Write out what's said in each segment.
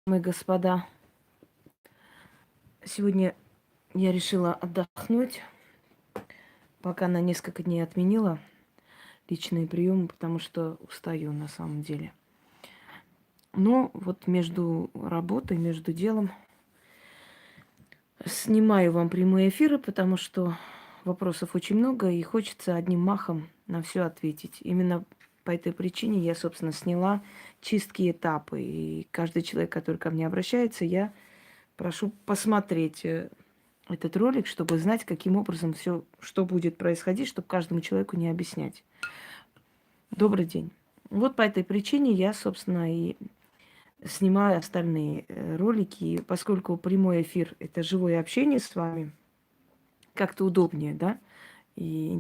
Мои господа, сегодня я решила отдохнуть, пока на несколько дней отменила личные приемы, потому что устаю на самом деле. Но вот между работой, между делом снимаю вам прямые эфиры, потому что вопросов очень много, и хочется одним махом на все ответить. Именно по этой причине я, собственно, сняла чистки этапы. И каждый человек, который ко мне обращается, я прошу посмотреть этот ролик, чтобы знать, каким образом все, что будет происходить, чтобы каждому человеку не объяснять. Добрый день. Вот по этой причине я, собственно, и снимаю остальные ролики. И поскольку прямой эфир – это живое общение с вами, как-то удобнее, да, и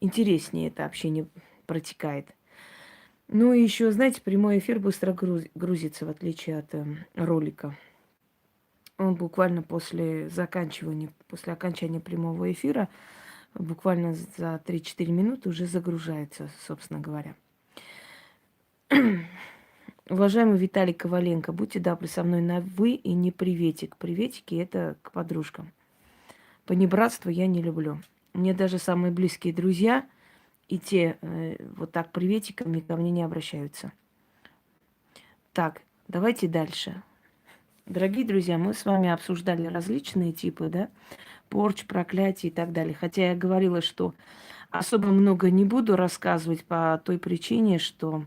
интереснее это общение протекает. Ну и еще, знаете, прямой эфир быстро грузится, в отличие от ролика. Он буквально после окончания прямого эфира, буквально за 3-4 минуты уже загружается, собственно говоря. Уважаемый Виталий Коваленко, будьте добры со мной на «вы» и не приветик. Приветики – это к подружкам. Понебратство я не люблю. Мне даже самые близкие друзья и те вот так приветиками ко мне не обращаются. Так, давайте дальше. Дорогие друзья, мы с вами обсуждали различные типы, да, порч, проклятий и так далее. Хотя я говорила, что особо много не буду рассказывать по той причине, что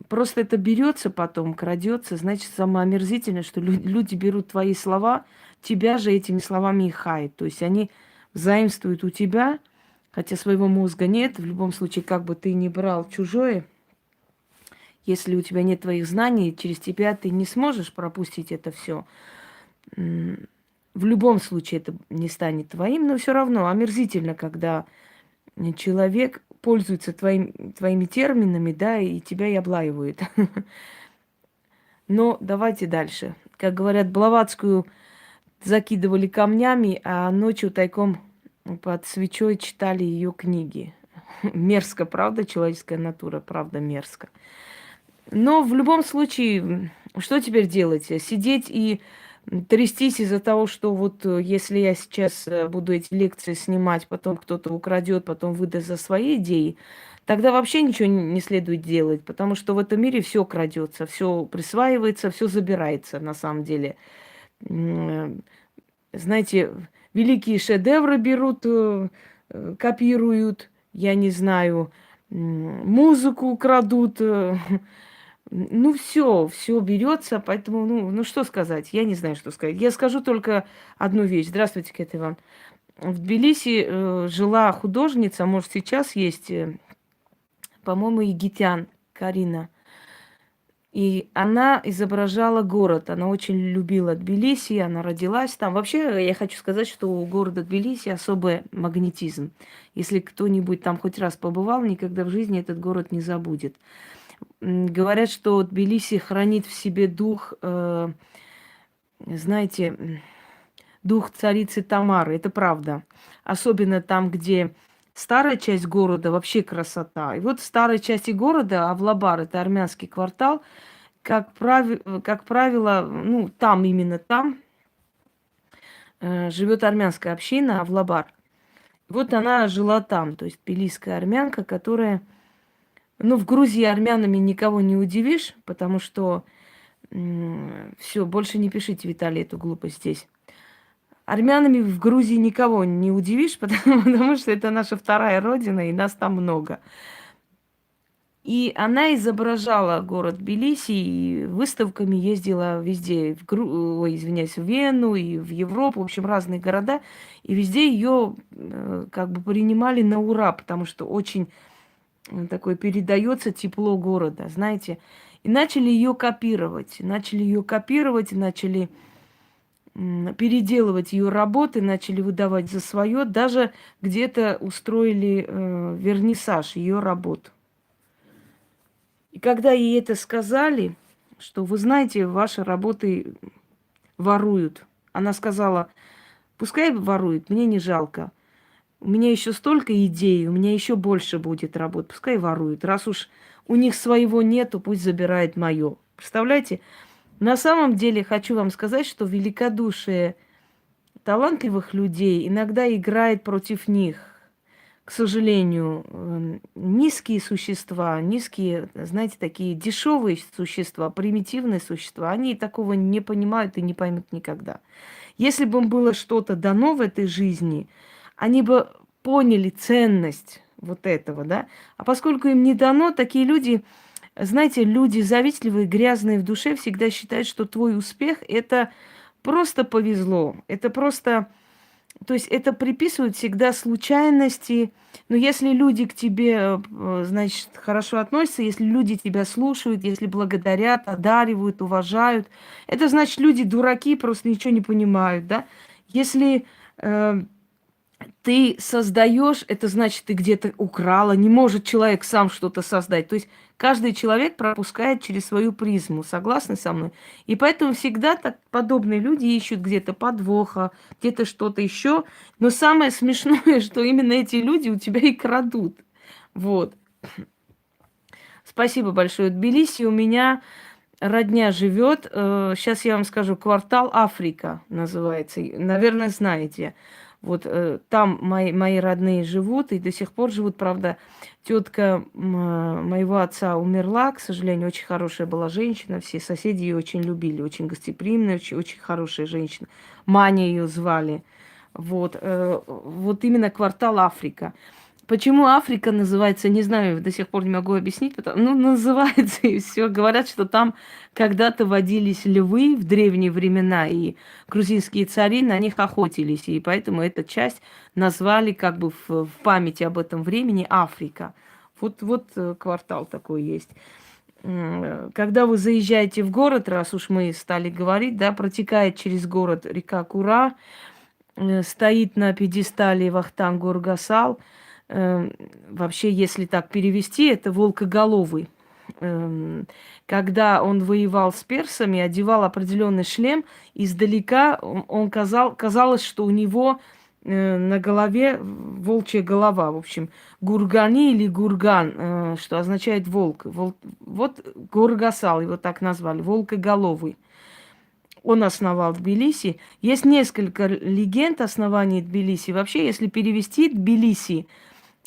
просто это берется потом, крадется. Значит, самое омерзительное, что люди берут твои слова, тебя же этими словами и хаят. То есть они заимствуют у тебя, хотя своего мозга нет. В любом случае, как бы ты ни брал чужое, если у тебя нет твоих знаний, через тебя ты не сможешь пропустить это все. В любом случае это не станет твоим, но все равно омерзительно, когда человек пользуется твоими терминами, да, и тебя и облаивает. Но давайте дальше. Как говорят, Блаватскую закидывали камнями, а ночью тайком под свечой читали ее книги. Мерзко, правда, человеческая натура, правда, мерзко. Но в любом случае, что теперь делать? Сидеть и трястись из-за того, что вот если я сейчас буду эти лекции снимать, потом кто-то украдет, потом выдаст за свои идеи, тогда вообще ничего не следует делать, потому что в этом мире все крадется, все присваивается, все забирается на самом деле. Знаете, великие шедевры берут, копируют, я не знаю, музыку крадут. Ну, все берется, поэтому, ну, что сказать? Я не знаю, что сказать. Я скажу только одну вещь. Здравствуйте, Кэт Иван. В Тбилиси жила художница, может, сейчас есть, по-моему, Егитян Карина. И она изображала город. Она очень любила Тбилиси, она родилась там. Вообще, я хочу сказать, что у города Тбилиси особый магнетизм. Если кто-нибудь там хоть раз побывал, никогда в жизни этот город не забудет. Говорят, что Тбилиси хранит в себе дух, знаете, дух царицы Тамары. Это правда. Особенно там, где старая часть города, вообще красота. И вот в старой части города, Авлабар, это армянский квартал, как правило, ну, там, именно там, живет армянская община Авлабар. Вот она жила там, то есть тбилисская армянка, которая... Ну, в Грузии армянами никого не удивишь, потому что... Все, больше не пишите, Виталий, эту глупость здесь. Армянами в Грузии никого не удивишь, потому что это наша вторая родина, и нас там много. И она изображала город Тбилиси, и выставками ездила везде, извиняюсь, в Вену и в Европу, в общем, разные города, и везде ее как бы принимали на ура, потому что очень такое передается тепло города, знаете. И начали ее копировать, начали переделывать ее работы, начали выдавать за свое, даже где-то устроили вернисаж ее работ. И когда ей это сказали, что вы знаете, ваши работы воруют, она сказала, пускай воруют, мне не жалко. У меня еще столько идей, у меня еще больше будет работ, пускай воруют. Раз уж у них своего нету, пусть забирает мое. Представляете? На самом деле хочу вам сказать, что великодушие талантливых людей иногда играет против них. К сожалению, низкие существа, низкие, знаете, такие дешевые существа, примитивные существа, они такого не понимают и не поймут никогда. Если бы им было что-то дано в этой жизни, они бы поняли ценность вот этого, да. А поскольку им не дано, такие люди, знаете, люди завистливые, грязные в душе, всегда считают, что твой успех – это просто повезло, это просто… То есть это приписывают всегда случайности. Но если люди к тебе, значит, хорошо относятся, если люди тебя слушают, если благодарят, одаривают, уважают, это значит, люди дураки, просто ничего не понимают, да? Если ты создаешь, это значит, ты где-то украла. Не может человек сам что-то создать. То есть каждый человек пропускает через свою призму. Согласны со мной? И поэтому всегда так подобные люди ищут где-то подвоха, где-то что-то еще. Но самое смешное, что именно эти люди у тебя и крадут. Вот. Спасибо большое. Тбилиси у меня родня живет. Сейчас я вам скажу, квартал Африка называется. Наверное, знаете. Вот там мои родные живут и до сих пор живут. Правда, тетка моего отца умерла, к сожалению, очень хорошая была женщина. Все соседи ее очень любили, очень гостеприимная, очень хорошая женщина. Маня ее звали. Вот, вот именно квартал Африка. Почему Африка называется, не знаю, до сих пор не могу объяснить. Ну, называется и все. Говорят, что там когда-то водились львы в древние времена, и грузинские цари на них охотились. И поэтому эту часть назвали как бы в памяти об этом времени Африка. Вот квартал такой есть. Когда вы заезжаете в город, раз уж мы стали говорить, да, протекает через город река Кура, стоит на пьедестале Вахтанг Горгасал. Вообще, если так перевести, это волкоголовый. Когда он воевал с персами, одевал определенный шлем, издалека казалось, что у него на голове волчья голова. В общем, Гургани или Гурган, что означает волк. Вот Горгасал, его так назвали, волкоголовый. Он основал Тбилиси. Есть несколько легенд основания Тбилиси. Вообще, если перевести Тбилиси,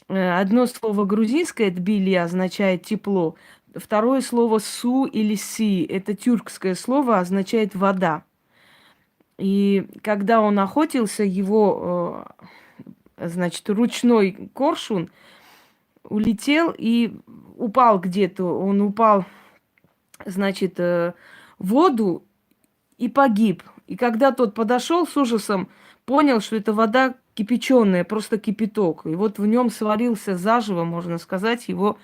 одно слово грузинское «тбили» означает «тепло», второе слово «су» или «си» – это тюркское слово, означает «вода». И когда он охотился, его, значит, ручной коршун улетел и упал где-то. Он упал, значит, в воду и погиб. И когда тот подошел с ужасом, понял, что это вода кипяченая, просто кипяток. И вот в нем сварился заживо, можно сказать, его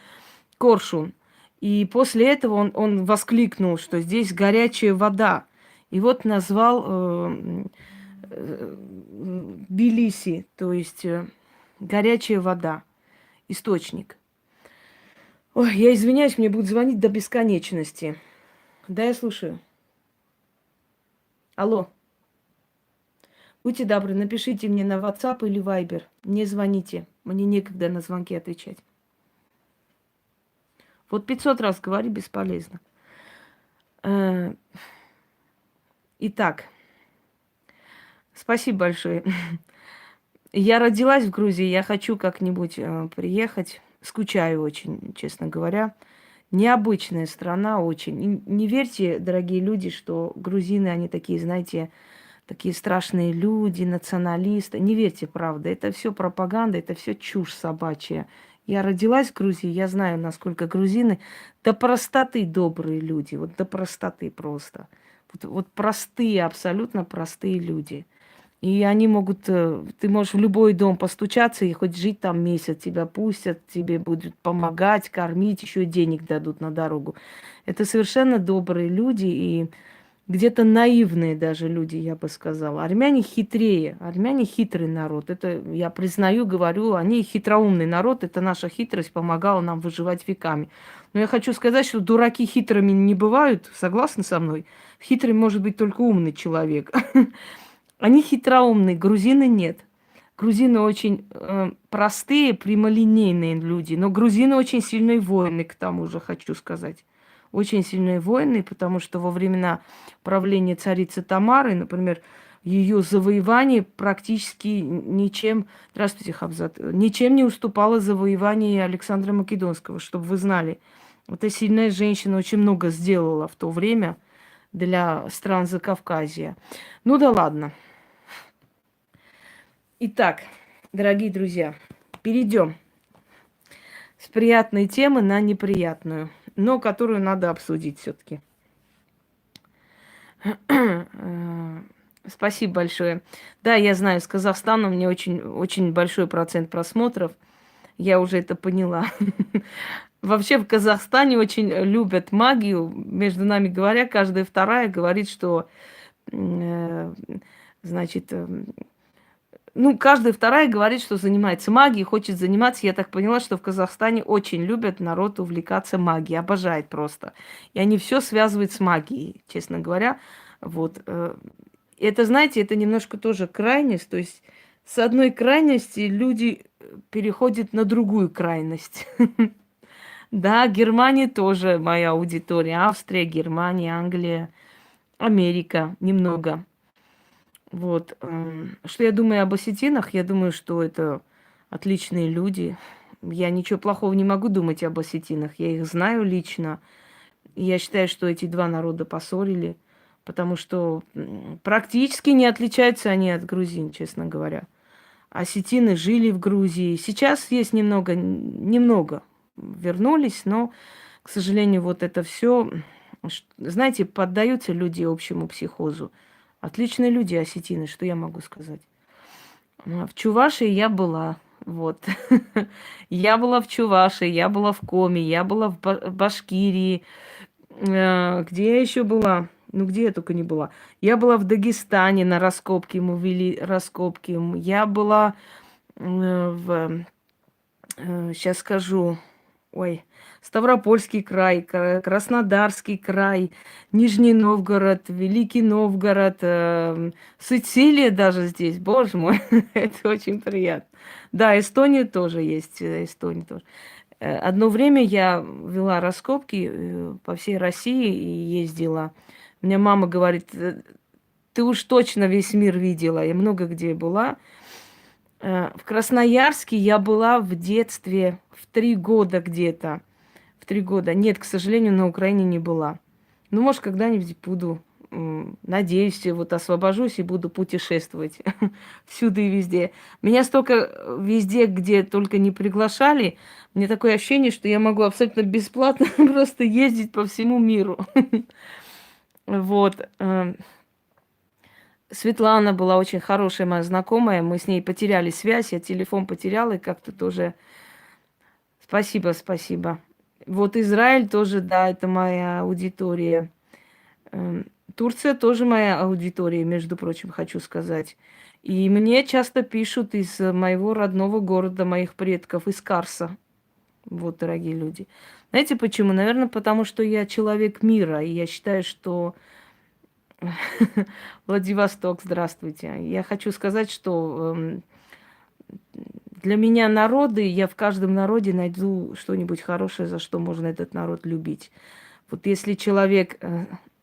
коршун. И после этого он воскликнул, что здесь горячая вода. И вот назвал Тбилиси, то есть горячая вода, источник. Ой, я извиняюсь, мне будут звонить до бесконечности. Да, я слушаю. Алло. Будьте добры, напишите мне на WhatsApp или Viber. Не звоните. Мне некогда на звонки отвечать. Вот 500 раз говори, бесполезно. Итак, спасибо большое. Я родилась в Грузии, я хочу как-нибудь приехать. Скучаю очень, честно говоря. Необычная страна очень. И не верьте, дорогие люди, что грузины, они такие, знаете, такие страшные люди, националисты. Не верьте, правда. Это все пропаганда, это все чушь собачья. Я родилась в Грузии, я знаю, насколько грузины до простоты добрые люди. Вот до простоты просто. Вот простые, абсолютно простые люди. И они могут, ты можешь в любой дом постучаться и хоть жить там месяц, тебя пустят, тебе будут помогать, кормить, еще и денег дадут на дорогу. Это совершенно добрые люди и где-то наивные даже люди, я бы сказала. Армяне хитрее, армяне хитрый народ. Это я признаю, говорю, они хитроумный народ, это наша хитрость помогала нам выживать веками. Но я хочу сказать, что дураки хитрыми не бывают, согласны со мной? Хитрый может быть только умный человек. Они хитроумные, грузины нет. Грузины очень простые, прямолинейные люди, но грузины очень сильные воины, к тому же, хочу сказать. очень сильные войны, потому что во времена правления царицы Тамары, например, ее завоевание практически ничем, здравствуйте, Хабзат, ничем не уступало завоеванию Александра Македонского, чтобы вы знали. Эта сильная женщина очень много сделала в то время для стран Закавказья. Ну да ладно. Итак, дорогие друзья, перейдем с приятной темы на неприятную, но которую надо обсудить все-таки. Спасибо большое. Да, я знаю, с Казахстана у меня очень, очень большой процент просмотров. Я уже это поняла. Вообще в Казахстане очень любят магию. Между нами говоря, каждая вторая говорит, что, значит, ну, каждая вторая говорит, что занимается магией, хочет заниматься. Я так поняла, что в Казахстане очень любят народ увлекаться магией, обожает просто. И они все связывают с магией, честно говоря. Вот. Это, знаете, это немножко тоже крайность. То есть с одной крайности люди переходят на другую крайность. Да, Германия тоже моя аудитория. Австрия, Германия, Англия, Америка немного. Вот. Что я думаю об осетинах? Я думаю, что это отличные люди. Я ничего плохого не могу думать об осетинах. Я их знаю лично. И я считаю, что эти два народа поссорили, потому что практически не отличаются они от грузин, честно говоря. Осетины жили в Грузии. Сейчас есть немного вернулись, но, к сожалению, вот это все, знаете, поддаются люди общему психозу. Отличные люди, осетины, что я могу сказать. В Чувашии я была, вот. Я была в Чувашии, я была в Коми, я была в Башкирии. Где я еще была? Ну, где я только не была. Я была в Дагестане на раскопке, мы вели раскопки. Я была сейчас скажу, ой, Ставропольский край, Краснодарский край, Нижний Новгород, Великий Новгород, Сицилия даже здесь, боже мой, это очень приятно. Да, Эстония тоже есть, Эстония тоже. Одно время я вела раскопки по всей России и ездила. У меня мама говорит, ты уж точно весь мир видела, я много где была. В Красноярске я была в детстве в 3 года где-то. В 3 года. Нет, к сожалению, на Украине не была. Ну, может, когда-нибудь буду. Надеюсь, вот освобожусь и буду путешествовать всюду и везде. Меня столько везде, где только не приглашали, мне такое ощущение, что я могу абсолютно бесплатно просто ездить по всему миру. Вот. Светлана была очень хорошая моя знакомая. Мы с ней потеряли связь, я телефон потеряла и как-то тоже... Спасибо, спасибо. Вот Израиль тоже, да, это моя аудитория. Турция тоже моя аудитория, между прочим, хочу сказать. И мне часто пишут из моего родного города, моих предков, из Карса. Вот, дорогие люди. Знаете почему? Наверное, потому что я человек мира, и я считаю, что... Владивосток, здравствуйте. Я хочу сказать, что для меня народы, я в каждом народе найду что-нибудь хорошее, за что можно этот народ любить. Вот если человек...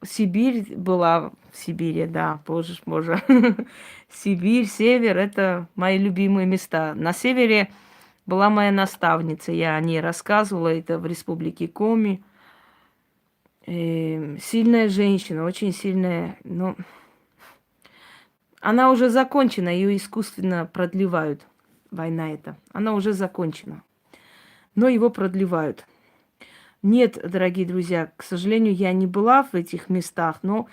Сибирь была в Сибири, да, боже ж. Сибирь, север – это мои любимые места. На севере была моя наставница, я о ней рассказывала, это в республике Коми. Сильная женщина, очень сильная, но она уже закончена, ее искусственно продлевают. Война эта, она уже закончена, но его продлевают. Нет, дорогие друзья, к сожалению, я не была в этих местах, но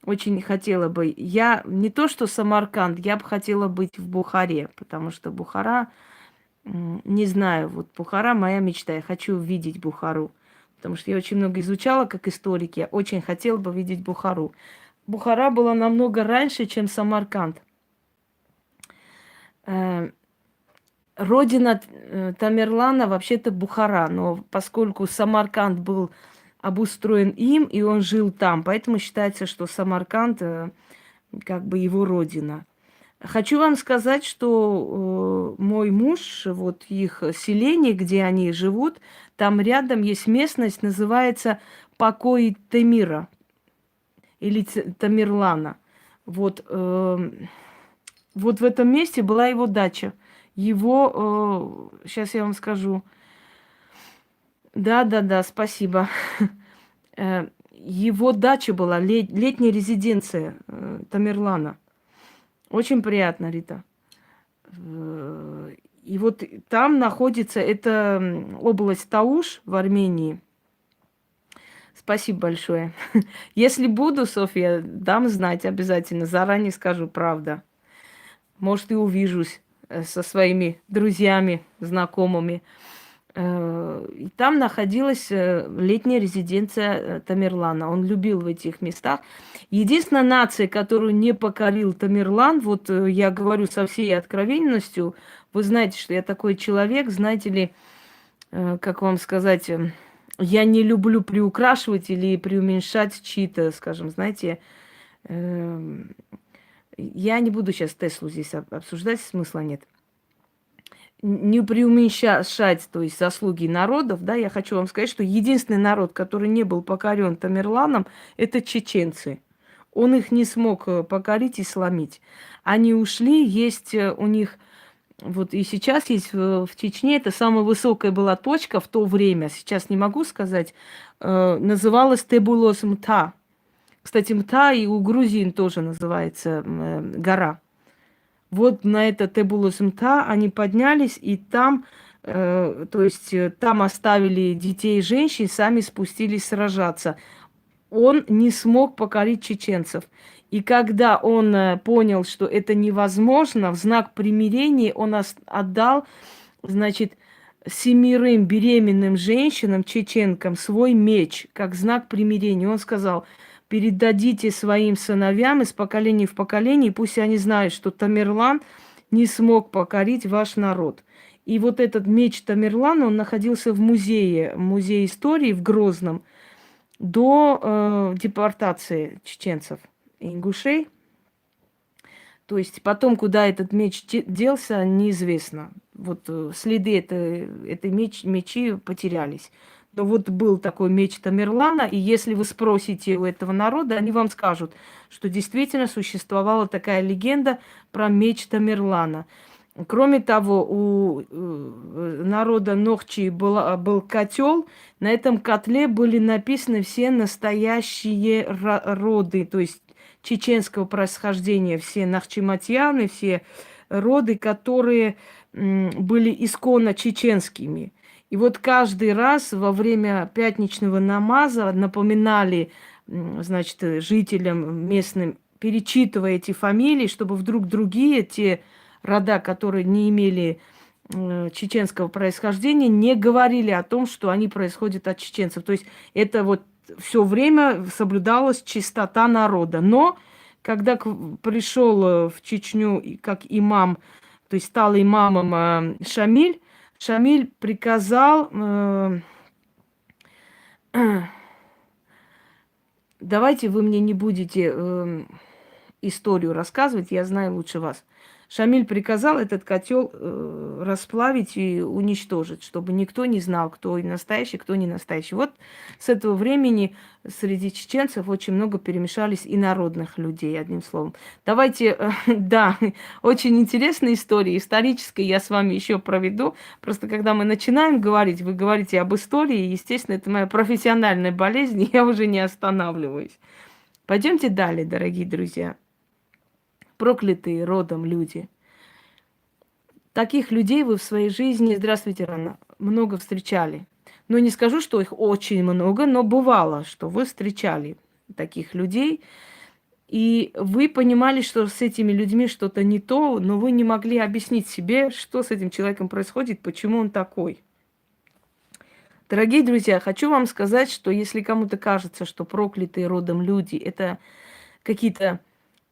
очень хотела бы. Я не то что Самарканд, я бы хотела быть в Бухаре, потому что Бухара, не знаю, вот Бухара моя мечта, я хочу видеть Бухару. Потому что я очень много изучала как историк, я очень хотела бы видеть Бухару. Бухара была намного раньше, чем Самарканд. Родина Тамерлана вообще-то Бухара, но поскольку Самарканд был обустроен им, и он жил там, поэтому считается, что Самарканд как бы его родина. Хочу вам сказать, что мой муж, вот их селение, где они живут, там рядом есть местность, называется покое Темира или Тамерлана. Вот, вот в этом месте была его дача. Его, сейчас я вам скажу. Да, спасибо. Его дача была, летняя резиденция Тамерлана. Очень приятно, Рита. И вот там находится эта область Тауш в Армении. Спасибо большое. Если буду, Софья, дам знать обязательно. Заранее скажу, правда. Может, и увижусь со своими друзьями, знакомыми. И там находилась летняя резиденция Тамерлана. Он любил в этих местах. Единственная нация, которую не покорил Тамерлан, вот я говорю со всей откровенностью, вы знаете, что я такой человек, знаете ли, как вам сказать, я не люблю приукрашивать или преуменьшать чьи-то, скажем, знаете, я не буду сейчас Теслу здесь обсуждать, смысла нет. Не преуменьшать, то есть заслуги народов, да, я хочу вам сказать, что единственный народ, который не был покорен Тамерланом, это чеченцы. Он их не смог покорить и сломить. Они ушли, есть у них, вот и сейчас есть в Чечне, это самая высокая была точка в то время, сейчас не могу сказать, называлась Тебулос-Мта. Кстати, Мта и у грузин тоже называется гора. Вот на это Тебулос-Мта они поднялись, и там, то есть там оставили детей и женщин, сами спустились сражаться. Он не смог покорить чеченцев. И когда он понял, что это невозможно, в знак примирения он отдал, значит, 7 беременным женщинам, чеченкам, свой меч, как знак примирения. Он сказал: передадите своим сыновьям из поколения в поколение, и пусть они знают, что Тамерлан не смог покорить ваш народ. И вот этот меч Тамерлана, он находился в музее истории в Грозном до депортации чеченцев и ингушей. То есть потом, куда этот меч делся, неизвестно. Вот следы этой мечи потерялись. Но вот был такой меч Тамерлана, и если вы спросите у этого народа, они вам скажут, что действительно существовала такая легенда про меч Тамерлана. Кроме того, у народа Нохчи был котел. На этом котле были написаны все настоящие роды, то есть чеченского происхождения, все нахчиматьяны, все роды, которые были исконно чеченскими. И вот каждый раз во время пятничного намаза напоминали, значит, жителям местным, перечитывая эти фамилии, чтобы вдруг другие, те рода, которые не имели чеченского происхождения, не говорили о том, что они происходят от чеченцев. То есть это вот все время соблюдалась чистота народа. Но когда пришел в Чечню как имам, то есть стал имамом Шамиль приказал, давайте вы мне не будете историю рассказывать, я знаю лучше вас. Шамиль приказал этот котел расплавить и уничтожить, чтобы никто не знал, кто настоящий, кто не настоящий. Вот с этого времени среди чеченцев очень много перемешались инородных людей, одним словом. Давайте, да, очень интересная история, историческая, я с вами еще проведу. Просто когда мы начинаем говорить, вы говорите об истории, естественно, это моя профессиональная болезнь, я уже не останавливаюсь. Пойдемте далее, дорогие друзья. Проклятые родом люди. Таких людей вы в своей жизни, здравствуйте, Рана, много встречали. Ну, не скажу, что их очень много, но бывало, что вы встречали таких людей, и вы понимали, что с этими людьми что-то не то, но вы не могли объяснить себе, что с этим человеком происходит, почему он такой. Дорогие друзья, хочу вам сказать, что если кому-то кажется, что проклятые родом люди – это какие-то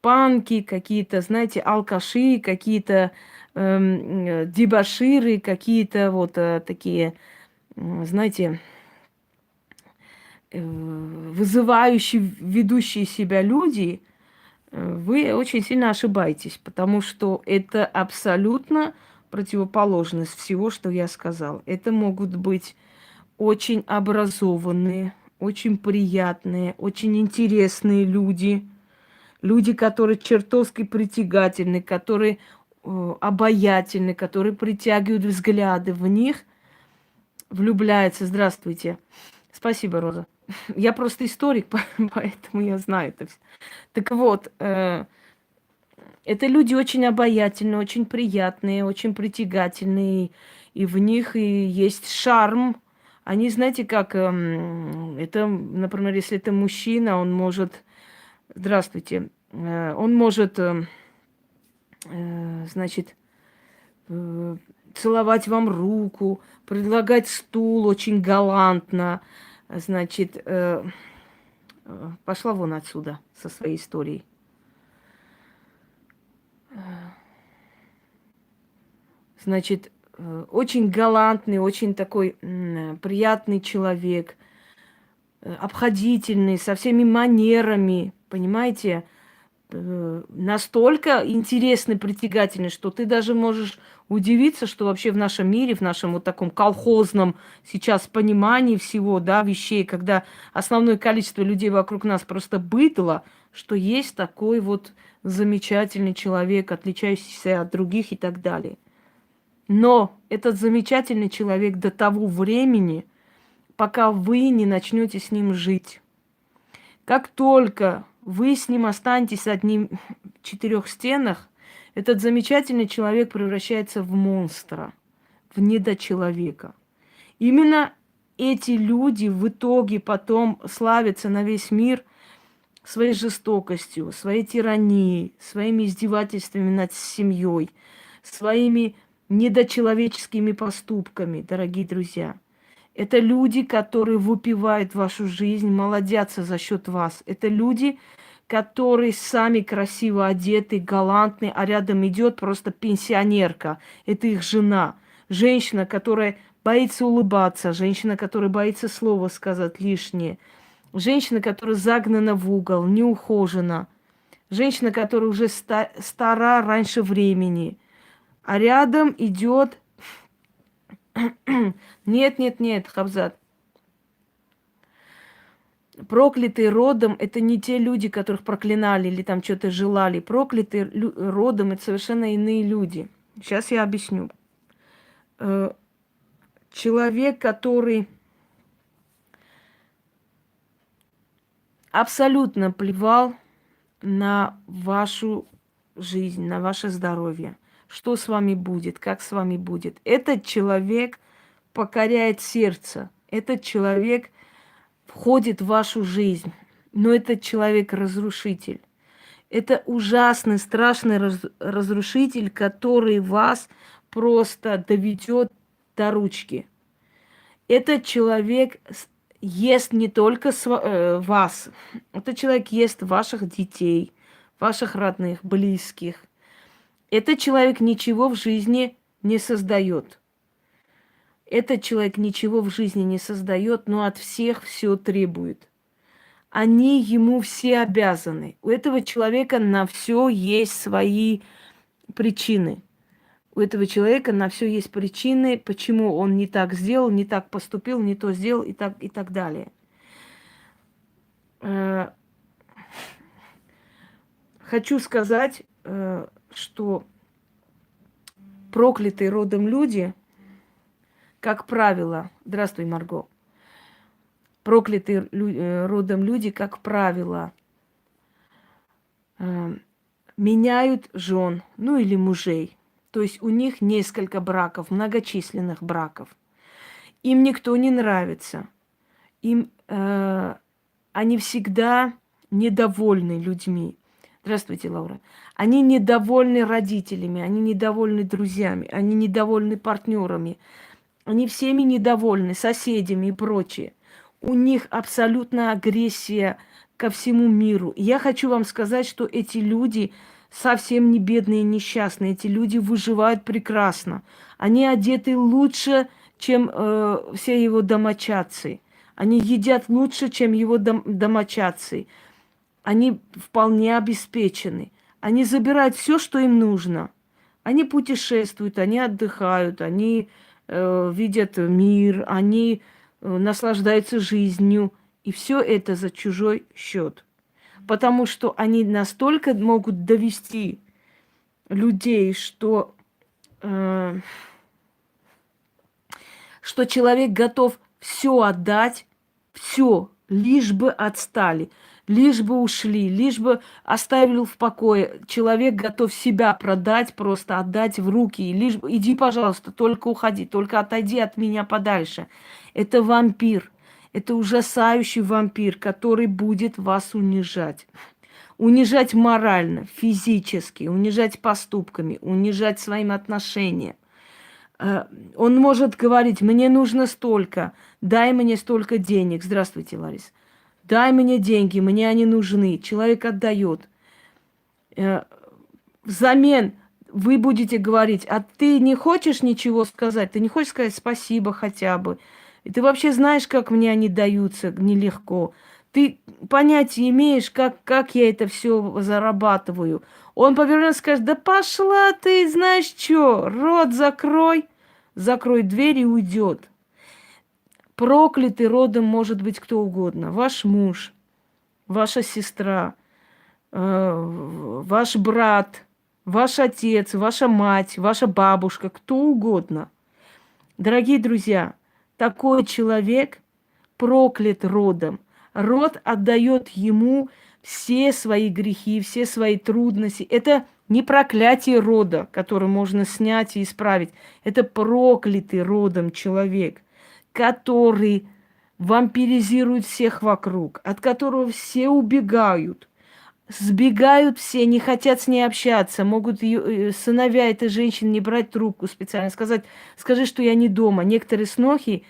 панки, какие-то, знаете, алкаши, какие-то дебоширы, какие-то вот такие, знаете, вызывающие, ведущие себя люди, вы очень сильно ошибаетесь, потому что это абсолютно противоположность всего, что я сказал. Это могут быть очень образованные, очень приятные, очень интересные люди. Люди, которые чертовски притягательны, которые обаятельны, которые притягивают взгляды. В них влюбляется. Здравствуйте. Спасибо, Роза. Я просто историк, поэтому я знаю это всё. Так вот, это люди очень обаятельные, очень приятные, очень притягательные. И в них и есть шарм. Они, знаете, как это, например, если это мужчина, он может, здравствуйте, он может, значит, целовать вам руку, предлагать стул очень галантно, значит, пошла вон отсюда со своей историей. Значит, очень галантный, очень такой приятный человек, обходительный, со всеми манерами, понимаете? Настолько интересный, притягательный, что ты даже можешь удивиться, что вообще в нашем мире, в нашем вот таком колхозном сейчас понимании всего, да, вещей, когда основное количество людей вокруг нас просто быдло, что есть такой вот замечательный человек, отличающийся от других и так далее. Но этот замечательный человек до того времени, пока вы не начнете с ним жить. Как только вы с ним останетесь одним в четырех стенах, этот замечательный человек превращается в монстра, в недочеловека. Именно эти люди в итоге потом славятся на весь мир своей жестокостью, своей тиранией, своими издевательствами над семьей, своими недочеловеческими поступками, дорогие друзья. Это люди, которые выпивают вашу жизнь, молодятся за счет вас. Это люди, которые сами красиво одеты, галантны, а рядом идет просто пенсионерка. Это их жена. Женщина, которая боится улыбаться, женщина, которая боится слова сказать лишнее. Женщина, которая загнана в угол, не ухожена. Женщина, которая уже стара раньше времени. А рядом идет... Нет, Хабзат. Проклятые родом – это не те люди, которых проклинали или там что-то желали. Проклятые родом – это совершенно иные люди. Сейчас я объясню. Человек, который абсолютно плевал на вашу жизнь, на ваше здоровье, что с вами будет, как с вами будет. Этот человек покоряет сердце. Этот человек входит в вашу жизнь. Но этот человек разрушитель. Это ужасный, страшный разрушитель, который вас просто доведет до ручки. Этот человек ест не только вас. Этот человек ест ваших детей, ваших родных, близких. Этот человек ничего в жизни не создает. Этот человек ничего в жизни не создает, но от всех все требует. Они ему все обязаны. У этого человека на все есть свои причины. У этого человека на все есть причины, почему он не так сделал, не так поступил, не то сделал и так далее. Хочу сказать, что проклятые родом люди, как правило, здравствуй, Марго, проклятые родом люди, как правило, меняют жен, ну или мужей. То есть у них несколько браков, многочисленных браков. Им никто не нравится. Они всегда недовольны людьми. Здравствуйте, Лаура. Они недовольны родителями, они недовольны друзьями, они недовольны партнерами. Они всеми недовольны, соседями и прочее. У них абсолютная агрессия ко всему миру. И я хочу вам сказать, что эти люди совсем не бедные и несчастные. Эти люди выживают прекрасно. Они одеты лучше, чем все его домочадцы. Они едят лучше, чем его домочадцы. Они вполне обеспечены. Они забирают все, что им нужно. Они путешествуют, они отдыхают, они видят мир, они наслаждаются жизнью. И все это за чужой счет. Потому что они настолько могут довести людей, что человек готов все отдать, все, лишь бы отстали, лишь бы ушли, лишь бы оставил в покое. Человек готов себя продать, просто отдать в руки. И лишь бы, иди, пожалуйста, только уходи, только отойди от меня подальше. Это вампир, это ужасающий вампир, который будет вас унижать. Унижать морально, физически, унижать поступками, унижать своим отношением. Он может говорить, мне нужно столько, дай мне столько денег. Здравствуйте, Ларис. Дай мне деньги, мне они нужны. Человек отдает. Взамен вы будете говорить, а ты не хочешь ничего сказать? Ты не хочешь сказать спасибо хотя бы? И ты вообще знаешь, как мне они даются нелегко? Ты понятия имеешь, как я это все зарабатываю? Он повернется и скажет, да пошла ты, знаешь что, рот закрой, закрой дверь и уйдет. Проклятый родом может быть кто угодно. Ваш муж, ваша сестра, ваш брат, ваш отец, ваша мать, ваша бабушка, кто угодно. Дорогие друзья, такой человек проклят родом. Род отдает ему все свои грехи, все свои трудности. Это не проклятие рода, которое можно снять и исправить. Это проклятый родом человек, который вампиризирует всех вокруг, от которого все убегают. Сбегают все, не хотят с ней общаться, могут сыновья этой женщины не брать трубку специально, сказать, скажи, что я не дома. Некоторые снохи,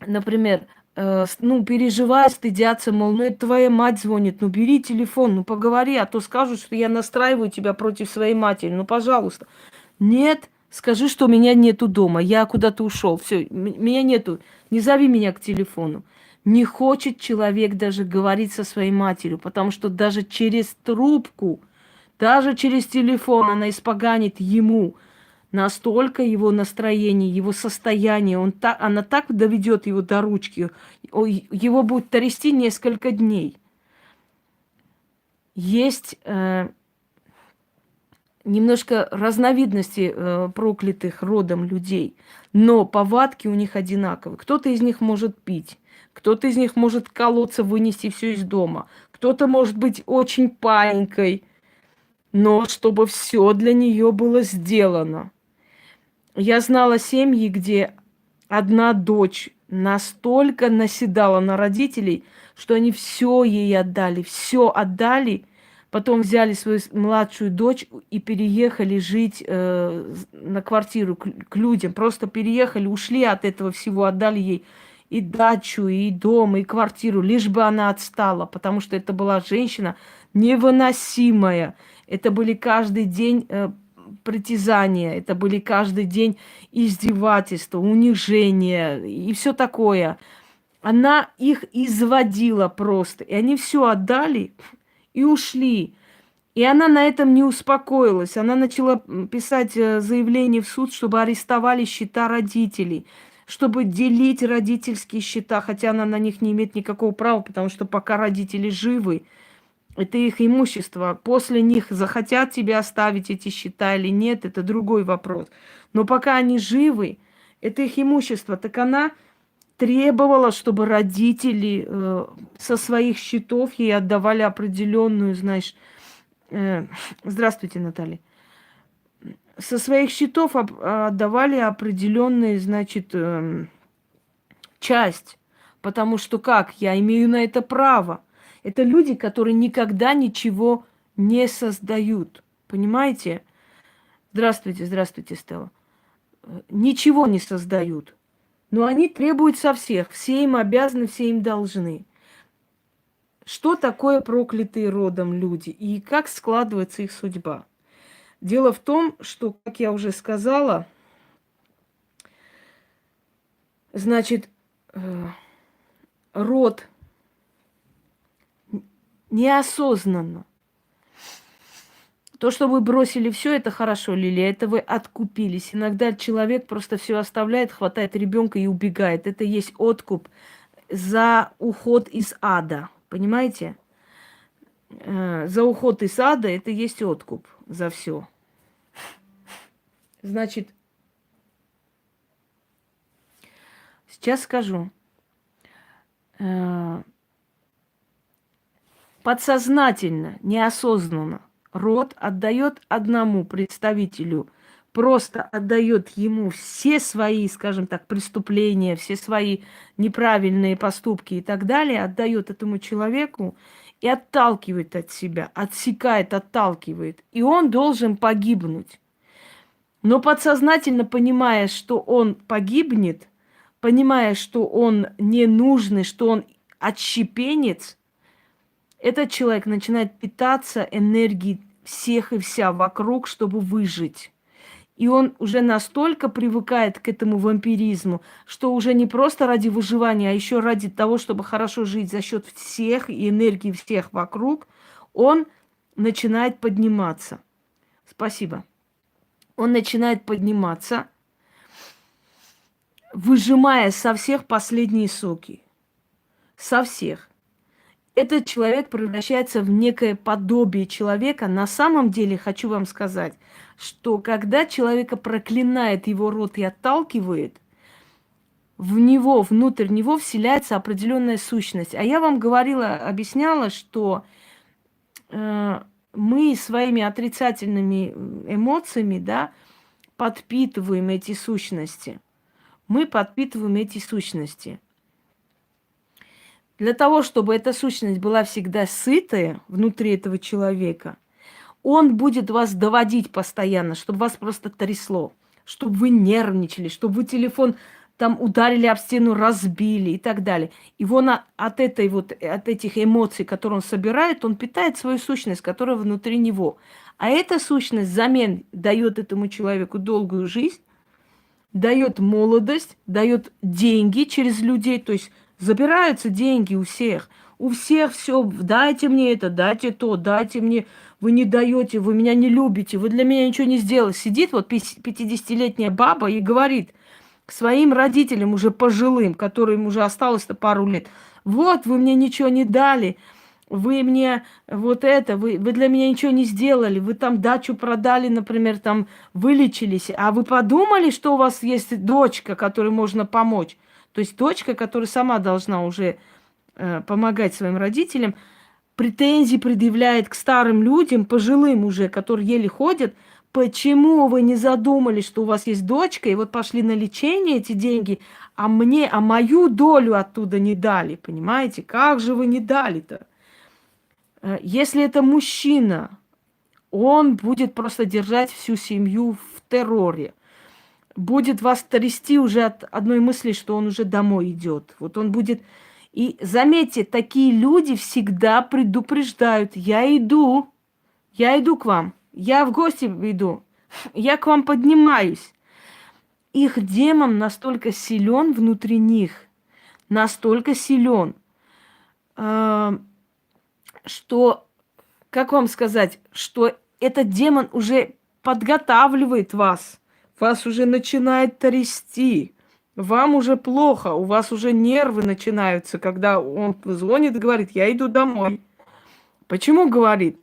например, переживают, стыдятся, мол, ну это твоя мать звонит, ну бери телефон, ну поговори, а то скажут, что я настраиваю тебя против своей матери, ну пожалуйста. Нет, скажи, что меня нету дома, я куда-то ушел, все, меня нету, не зови меня к телефону. Не хочет человек даже говорить со своей матерью, потому что даже через трубку, даже через телефон она испоганит ему настолько его настроение, его состояние. Она так доведет его до ручки, его будет трясти несколько дней. Есть немножко разновидности проклятых родом людей, но повадки у них одинаковые. Кто-то из них может пить. Кто-то из них может колоться, вынести все из дома. Кто-то может быть очень паинькой, но чтобы все для нее было сделано. Я знала семьи, где одна дочь настолько наседала на родителей, что они все ей отдали, все отдали. Потом взяли свою младшую дочь и переехали жить на квартиру к людям. Просто переехали, ушли от этого всего, отдали ей и дачу, и дом, и квартиру, лишь бы она отстала, потому что это была женщина невыносимая. Это были каждый день притязания, это были каждый день издевательства, унижения и все такое. Она их изводила просто, и они все отдали и ушли. И она на этом не успокоилась. Она начала писать заявление в суд, чтобы арестовали счета родителей, чтобы делить родительские счета, хотя она на них не имеет никакого права, потому что пока родители живы, это их имущество. После них захотят тебе оставить эти счета или нет, это другой вопрос. Но пока они живы, это их имущество. Так она требовала, чтобы родители со своих счетов ей отдавали определенную, знаешь, здравствуйте, Наталья, со своих счетов отдавали определенную, значит, часть. Потому что как? Я имею на это право. Это люди, которые никогда ничего не создают. Понимаете? Здравствуйте, здравствуйте, Стелла. Ничего не создают. Но они требуют со всех. Все им обязаны, все им должны. Что такое проклятые родом люди и как складывается их судьба? Дело в том, что, как я уже сказала, значит, род неосознанно. То, что вы бросили все, это хорошо, Лилия, это вы откупились. Иногда человек просто все оставляет, хватает ребенка и убегает. Это есть откуп. за уход из ада. Понимаете? За уход из ада это есть откуп за все. Значит, сейчас скажу. Подсознательно, неосознанно род отдает одному представителю, просто отдает ему все свои, скажем так, преступления, все свои неправильные поступки и так далее, отдает этому человеку и отталкивает от себя, отсекает, отталкивает. И он должен погибнуть. Но подсознательно понимая, что он погибнет, понимая, что он ненужный, что он отщепенец, этот человек начинает питаться энергией всех и вся вокруг, чтобы выжить. И он уже настолько привыкает к этому вампиризму, что уже не просто ради выживания, а еще ради того, чтобы хорошо жить за счет всех и энергии всех вокруг, он начинает подниматься. Спасибо. Он начинает подниматься, выжимая со всех последние соки. Со всех. Этот человек превращается в некое подобие человека. На самом деле, хочу вам сказать, что когда человека проклинает его род и отталкивает, в него, внутрь него вселяется определенная сущность. А я вам говорила, объясняла, что мы своими отрицательными эмоциями, да, подпитываем эти сущности. Мы подпитываем эти сущности. Для того, чтобы эта сущность была всегда сытая внутри этого человека, он будет вас доводить постоянно, чтобы вас просто трясло, чтобы вы нервничали, чтобы вы телефон там ударили об стену, разбили и так далее. И он от этих эмоций, которые он собирает, он питает свою сущность, которая внутри него. А эта сущность взамен дает этому человеку долгую жизнь, дает молодость, дает деньги через людей, то есть забираются деньги у всех. У всех все, дайте мне это, дайте то, дайте мне. Вы не даете, вы меня не любите, вы для меня ничего не сделали. Сидит вот 50-летняя баба и говорит к своим родителям уже пожилым, которым уже осталось-то пару лет. Вот, вы мне ничего не дали, вы мне вот это, вы для меня ничего не сделали, вы там дачу продали, например, там вылечились, а вы подумали, что у вас есть дочка, которой можно помочь? То есть дочка, которая сама должна уже помогать своим родителям, претензии предъявляет к старым людям, пожилым уже, которые еле ходят. Почему вы не задумались, что у вас есть дочка, и вот пошли на лечение эти деньги, а мою долю оттуда не дали, понимаете? Как же вы не дали-то? Если это мужчина, он будет просто держать всю семью в терроре. Будет вас трясти уже от одной мысли, что он уже домой идет. Вот он будет... И заметьте, такие люди всегда предупреждают. Я иду к вам, я в гости иду, я к вам поднимаюсь. Их демон настолько силен внутри них, настолько силен, что, как вам сказать, что этот демон уже подготавливает вас. Вас уже начинает трясти. Вам уже плохо, у вас уже нервы начинаются, когда он звонит и говорит, я иду домой. Почему говорит?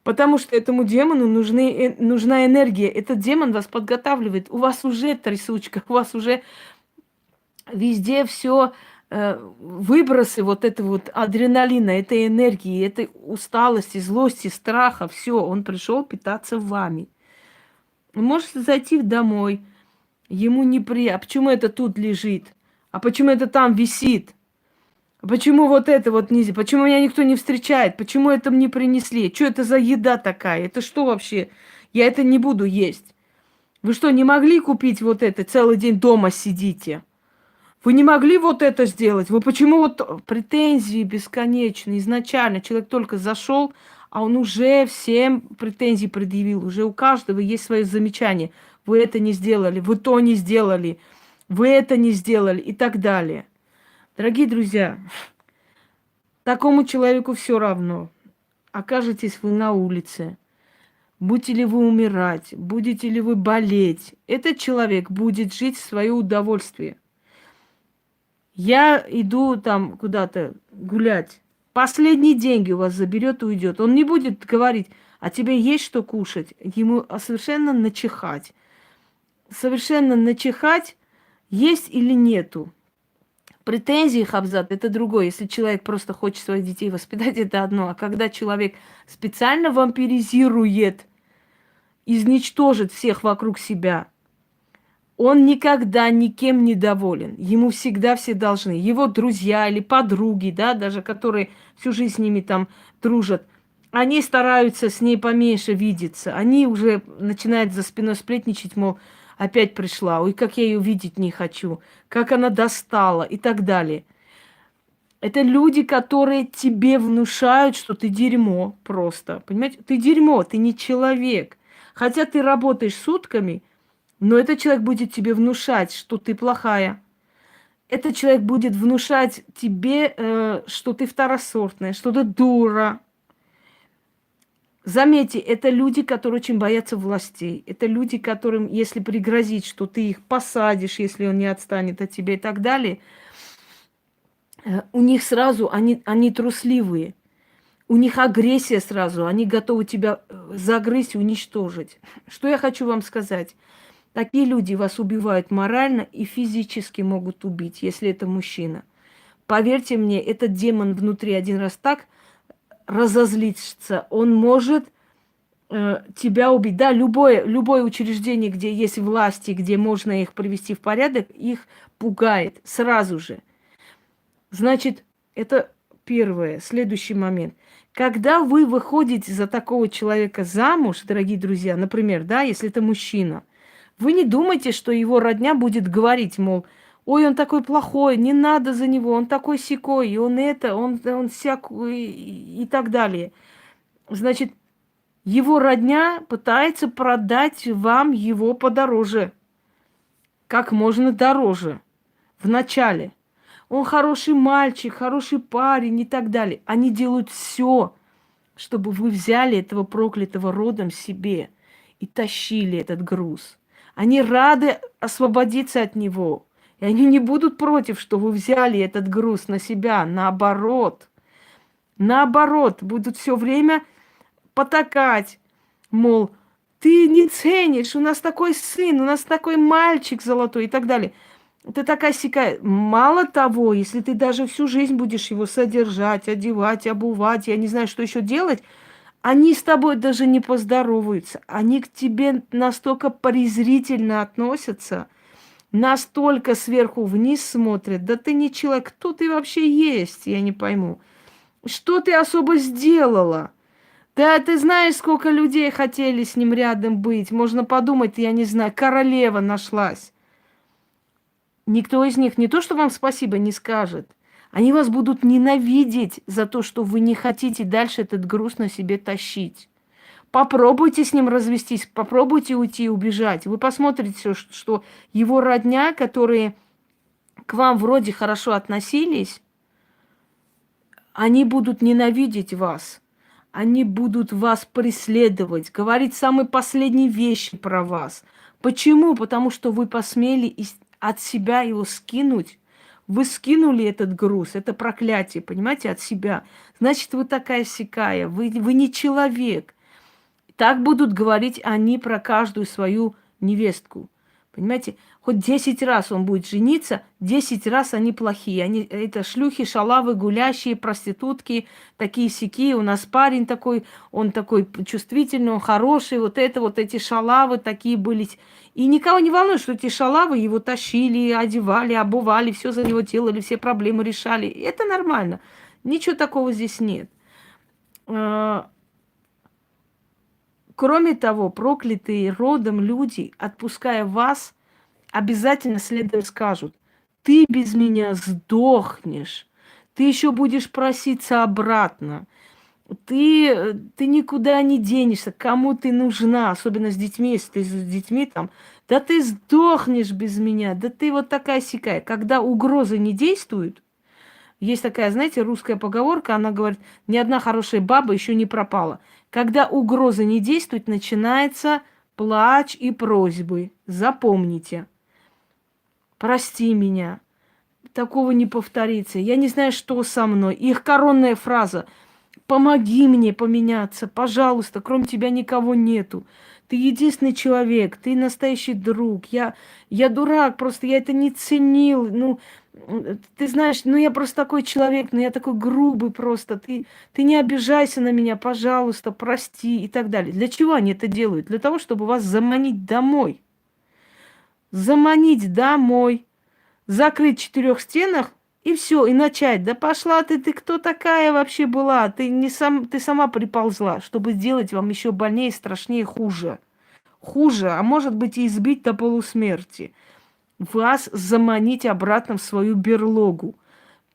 Потому что этому демону нужна энергия. Этот демон вас подготавливает. У вас уже трясучка, у вас уже везде все выбросы вот этого вот адреналина, этой энергии, этой усталости, злости, страха. Все, он пришел питаться вами. Вы можете зайти домой. Ему неприятно. А почему это тут лежит? А почему это там висит? А почему вот это вот нельзя? Почему меня никто не встречает? Почему это мне принесли? Что это за еда такая? Это что вообще? Я это не буду есть. Вы что, не могли купить вот это? Целый день дома сидите. Вы не могли вот это сделать? Вы почему вот претензии бесконечные? Изначально человек только зашел, а он уже всем претензии предъявил. Уже у каждого есть свое замечание. Вы это не сделали, вы то не сделали, вы это не сделали и так далее. Дорогие друзья, такому человеку все равно. Окажетесь вы на улице, будете ли вы умирать, будете ли вы болеть. Этот человек будет жить в свое удовольствие. Я иду там куда-то гулять. Последние деньги у вас заберет и уйдет. Он не будет говорить, а тебе есть что кушать. Ему совершенно начихать. Совершенно начихать, есть или нету. Претензии, Хабзат, это другое. Если человек просто хочет своих детей воспитать, это одно. А когда человек специально вампиризирует, изничтожит всех вокруг себя, он никогда никем не доволен. Ему всегда все должны. Его друзья или подруги, да, даже которые всю жизнь с ними там дружат, они стараются с ней поменьше видеться. Они уже начинают за спиной сплетничать, мол, опять пришла, ой, как я ее видеть не хочу, как она достала и так далее. Это люди, которые тебе внушают, что ты дерьмо просто. Понимаете? Ты дерьмо, ты не человек. Хотя ты работаешь сутками, но этот человек будет тебе внушать, что ты плохая. Этот человек будет внушать тебе, что ты второсортная, что ты дура. Заметьте, это люди, которые очень боятся властей. Это люди, которым, если пригрозить, что ты их посадишь, если он не отстанет от тебя и так далее, у них сразу, они трусливые. У них агрессия сразу, они готовы тебя загрызть и уничтожить. Что я хочу вам сказать? Такие люди вас убивают морально и физически могут убить, если это мужчина. Поверьте мне, этот демон внутри один раз так разозлится, он может тебя убить. Да, любое учреждение, где есть власти, где можно их привести в порядок, их пугает сразу же. Значит, это первое. Следующий момент. Когда вы выходите за такого человека замуж, дорогие друзья, например, да, если это мужчина, вы не думайте, что его родня будет говорить, мол, ой, он такой плохой, не надо за него, он такой сякой, и он это, он всякой и так далее. Значит, его родня пытается продать вам его подороже, как можно дороже, в начале. Он хороший мальчик, хороший парень и так далее. Они делают все, чтобы вы взяли этого проклятого родом себе и тащили этот груз. Они рады освободиться от него. И они не будут против, что вы взяли этот груз на себя. Наоборот. Наоборот, будут все время потакать. Мол, ты не ценишь, у нас такой сын, у нас такой мальчик золотой и так далее. Ты такая сякая. Мало того, если ты даже всю жизнь будешь его содержать, одевать, обувать, я не знаю, что еще делать, они с тобой даже не поздороваются. Они к тебе настолько презрительно относятся, настолько сверху вниз смотрят. Да ты не человек, кто ты вообще есть, я не пойму. Что ты особо сделала? Да ты знаешь, сколько людей хотели с ним рядом быть. Можно подумать, я не знаю, королева нашлась. Никто из них не то, что вам спасибо не скажет. Они вас будут ненавидеть за то, что вы не хотите дальше этот груз на себе тащить. Попробуйте с ним развестись, попробуйте уйти и убежать. Вы посмотрите, что его родня, которые к вам вроде хорошо относились, они будут ненавидеть вас. Они будут вас преследовать, говорить самые последние вещи про вас. Почему? Потому что вы посмели от себя его скинуть. Вы скинули этот груз, это проклятие, понимаете, от себя. Значит, вы такая сякая, вы не человек. Так будут говорить они про каждую свою невестку. Понимаете, хоть 10 раз он будет жениться, 10 раз они плохие. Они, это шлюхи, шалавы, гулящие, проститутки, такие сякие. У нас парень такой, он такой чувствительный, он хороший. Вот эти шалавы такие были. И никого не волнует, что эти шалавы его тащили, одевали, обували, все за него делали, все проблемы решали. И это нормально. Ничего такого здесь нет. Кроме того, проклятые родом люди, отпуская вас, обязательно следом скажут: ты без меня сдохнешь, ты еще будешь проситься обратно, ты никуда не денешься, кому ты нужна, особенно с детьми, если ты с детьми там, да ты сдохнешь без меня, да ты вот такая сякая. Когда угрозы не действуют, есть такая, знаете, русская поговорка, она говорит: ни одна хорошая баба еще не пропала. Когда угроза не действует, начинается плач и просьбы. Запомните. Прости меня. такого не повторится. Я не знаю, что со мной. Их коронная фраза: помоги мне поменяться, пожалуйста, кроме тебя никого нету. Ты единственный человек, ты настоящий друг. Я дурак, просто я это не ценил. Ну, ты знаешь, ну я просто такой человек, ну я такой грубый просто. Ты не обижайся на меня, пожалуйста, прости и так далее. Для чего они это делают? Для того, чтобы вас заманить домой. Заманить домой, закрыть в 4 стенах и все, и начать. Да пошла ты кто такая вообще была? Ты сама приползла, чтобы сделать вам еще больнее, страшнее, хуже. Хуже, а может быть и избить до полусмерти. Вас заманить обратно в свою берлогу.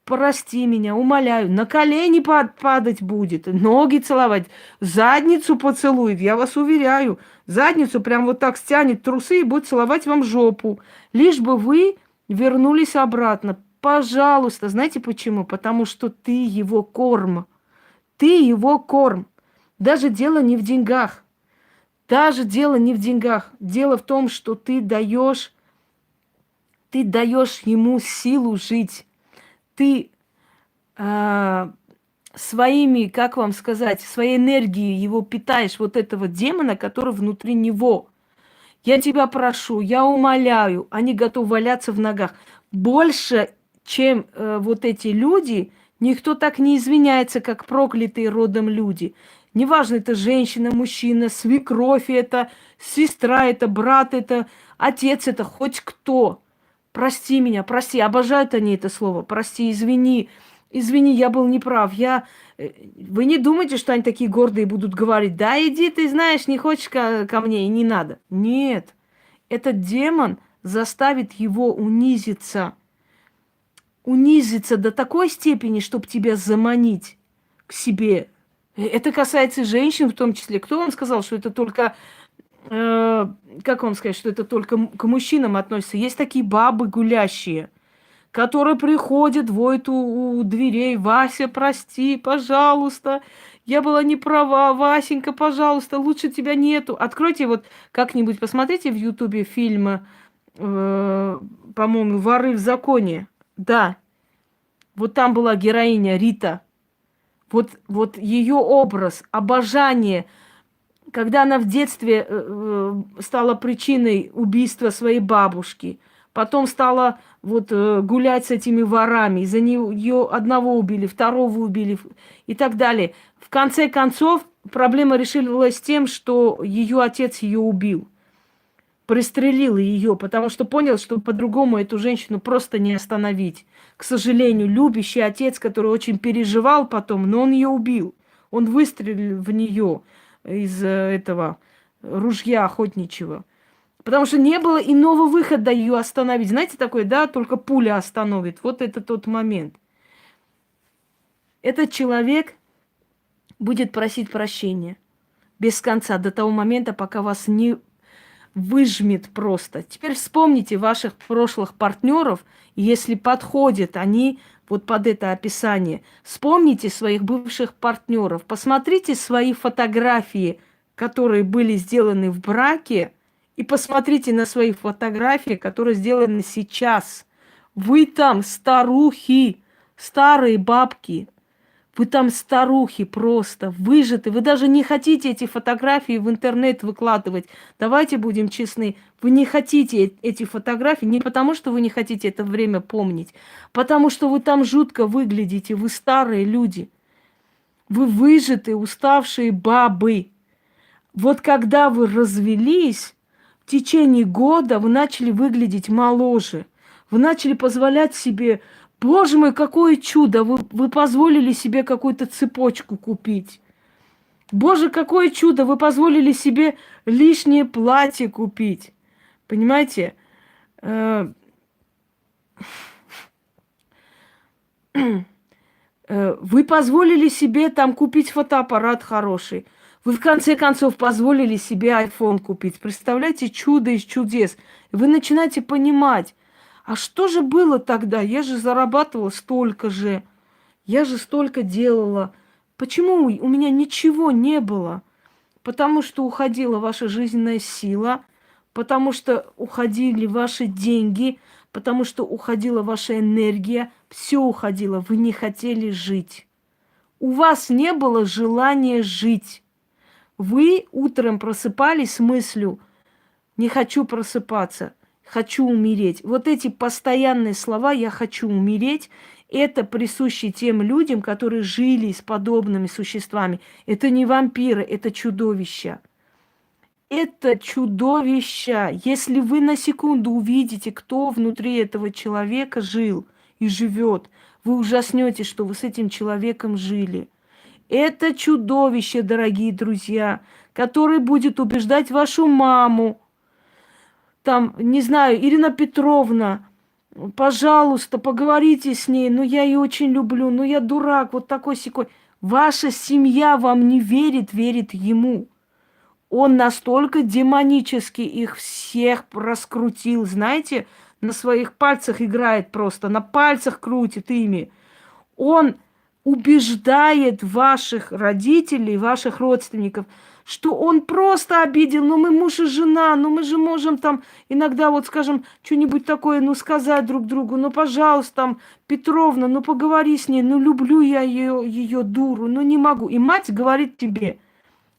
Прости меня, умоляю, на колени падать будет, ноги целовать, задницу поцелует, я вас уверяю. Задницу прям вот так стянет трусы и будет целовать вам жопу. Лишь бы вы вернулись обратно. Пожалуйста, знаете почему? Потому что ты его корм. Ты его корм. Даже дело не в деньгах. Даже дело не в деньгах. Дело в том, что ты даешь ему силу жить. Ты своими, как вам сказать, своей энергией его питаешь, вот этого демона, который внутри него. Я тебя прошу, я умоляю, они готовы валяться в ногах. Больше, чем вот эти люди, никто так не извиняется, как проклятые родом люди. Неважно, это женщина, мужчина, свекровь это, сестра это, брат это, отец это, хоть кто. Прости меня, прости, обожают они это слово. Прости, извини, извини, я был неправ. Вы не думайте, что они такие гордые будут говорить: да иди, ты знаешь, не хочешь ко мне и не надо. Нет, этот демон заставит его унизиться. Унизиться до такой степени, чтобы тебя заманить к себе. Это касается и женщин в том числе. Кто вам сказал, что это только как вам сказать, что это только к мужчинам относится? Есть такие бабы гулящие, которые приходят, воют у дверей: Вася, прости, пожалуйста, я была не права, Васенька, пожалуйста, лучше тебя нету. Откройте вот как-нибудь, посмотрите в Ютубе фильм, по-моему, «Воры в законе». Да, вот там была героиня Рита. Вот ее образ, обожание, когда она в детстве стала причиной убийства своей бабушки, потом стала гулять с этими ворами, из-за нее одного убили, второго убили и так далее. В конце концов, проблема решилась тем, что ее отец ее убил, пристрелил ее, потому что понял, что по-другому эту женщину просто не остановить. К сожалению, любящий отец, который очень переживал потом, но он ее убил. Он выстрелил в нее из этого ружья охотничьего. Потому что не было иного выхода ее остановить. Знаете, такое, да, только пуля остановит. Вот это тот момент. Этот человек будет просить прощения без конца, до того момента, пока вас не выжмет просто. Теперь вспомните ваших прошлых партнеров, и если подходят они вот под это описание, вспомните своих бывших партнеров, посмотрите свои фотографии, которые были сделаны в браке, и посмотрите на свои фотографии, которые сделаны сейчас. Вы там старухи, старые бабки. Вы там старухи просто, выжаты. Вы даже не хотите эти фотографии в интернет выкладывать. Давайте будем честны. Вы не хотите эти фотографии не потому, что вы не хотите это время помнить, потому что вы там жутко выглядите. Вы старые люди. Вы выжатые, уставшие бабы. Вот когда вы развелись, в течение года вы начали выглядеть моложе. Вы начали позволять себе... Боже мой, какое чудо! Вы позволили себе какую-то цепочку купить. Боже, какое чудо! Вы позволили себе лишнее платье купить. Понимаете? Вы позволили себе там купить фотоаппарат хороший. Вы в конце концов позволили себе iPhone купить. Представляете, чудо из чудес. Вы начинаете понимать, а что же было тогда? Я же зарабатывала столько же. Я же столько делала. Почему у меня ничего не было? Потому что уходила ваша жизненная сила, потому что уходили ваши деньги, потому что уходила ваша энергия, все уходило, вы не хотели жить. У вас не было желания жить. Вы утром просыпались с мыслью: не хочу просыпаться, хочу умереть. Вот эти постоянные слова «я хочу умереть» – это присуще тем людям, которые жили с подобными существами. Это не вампиры, это чудовища. Это чудовища. Если вы на секунду увидите, кто внутри этого человека жил и живет, вы ужаснетесь, что вы с этим человеком жили. Это чудовище, дорогие друзья, который будет убеждать вашу маму, там, не знаю, Ирина Петровна, пожалуйста, поговорите с ней, ну я ее очень люблю, ну я дурак, вот такой-сякой. Ваша семья вам не верит, верит ему. Он настолько демонически их всех раскрутил, знаете, на своих пальцах играет просто, на пальцах крутит ими. Он убеждает ваших родителей, ваших родственников, что он просто обидел, ну мы муж и жена, ну мы же можем там иногда, вот скажем, что-нибудь такое, ну сказать друг другу, ну пожалуйста, там, Петровна, ну поговори с ней, ну люблю я ее дуру, ну не могу. И мать говорит тебе: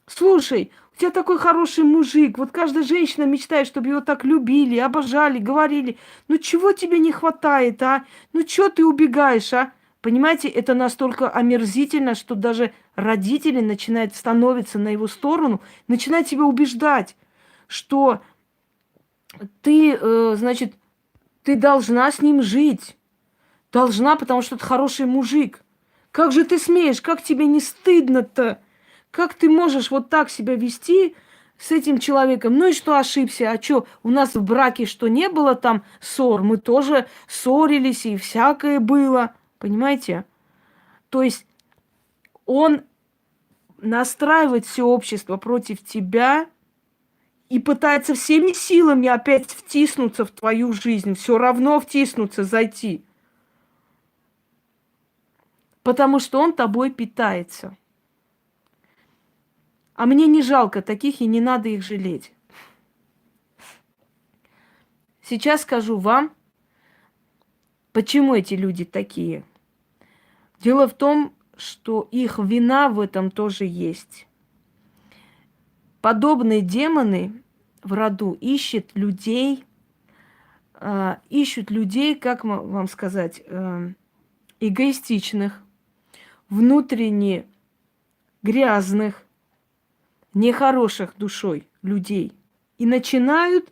слушай, у тебя такой хороший мужик, вот каждая женщина мечтает, чтобы его так любили, обожали, говорили. Ну чего тебе не хватает, а? Ну чего ты убегаешь, а? Понимаете, это настолько омерзительно, что даже родители начинают становиться на его сторону, начинают тебя убеждать, что ты, значит, ты должна с ним жить. Должна, потому что это хороший мужик. Как же ты смеешь? Как тебе не стыдно-то? Как ты можешь вот так себя вести с этим человеком? Ну и что ошибся? А что, у нас в браке что, не было там ссор? Мы тоже ссорились, и всякое было. Понимаете? То есть он настраивает все общество против тебя и пытается всеми силами опять втиснуться в твою жизнь. Все равно втиснуться, зайти. Потому что он тобой питается. А мне не жалко таких, и не надо их жалеть. Сейчас скажу вам, почему эти люди такие. Дело в том, что их вина в этом тоже есть. Подобные демоны в роду ищут людей, как вам сказать, эгоистичных, внутренне грязных, нехороших душой людей. И начинают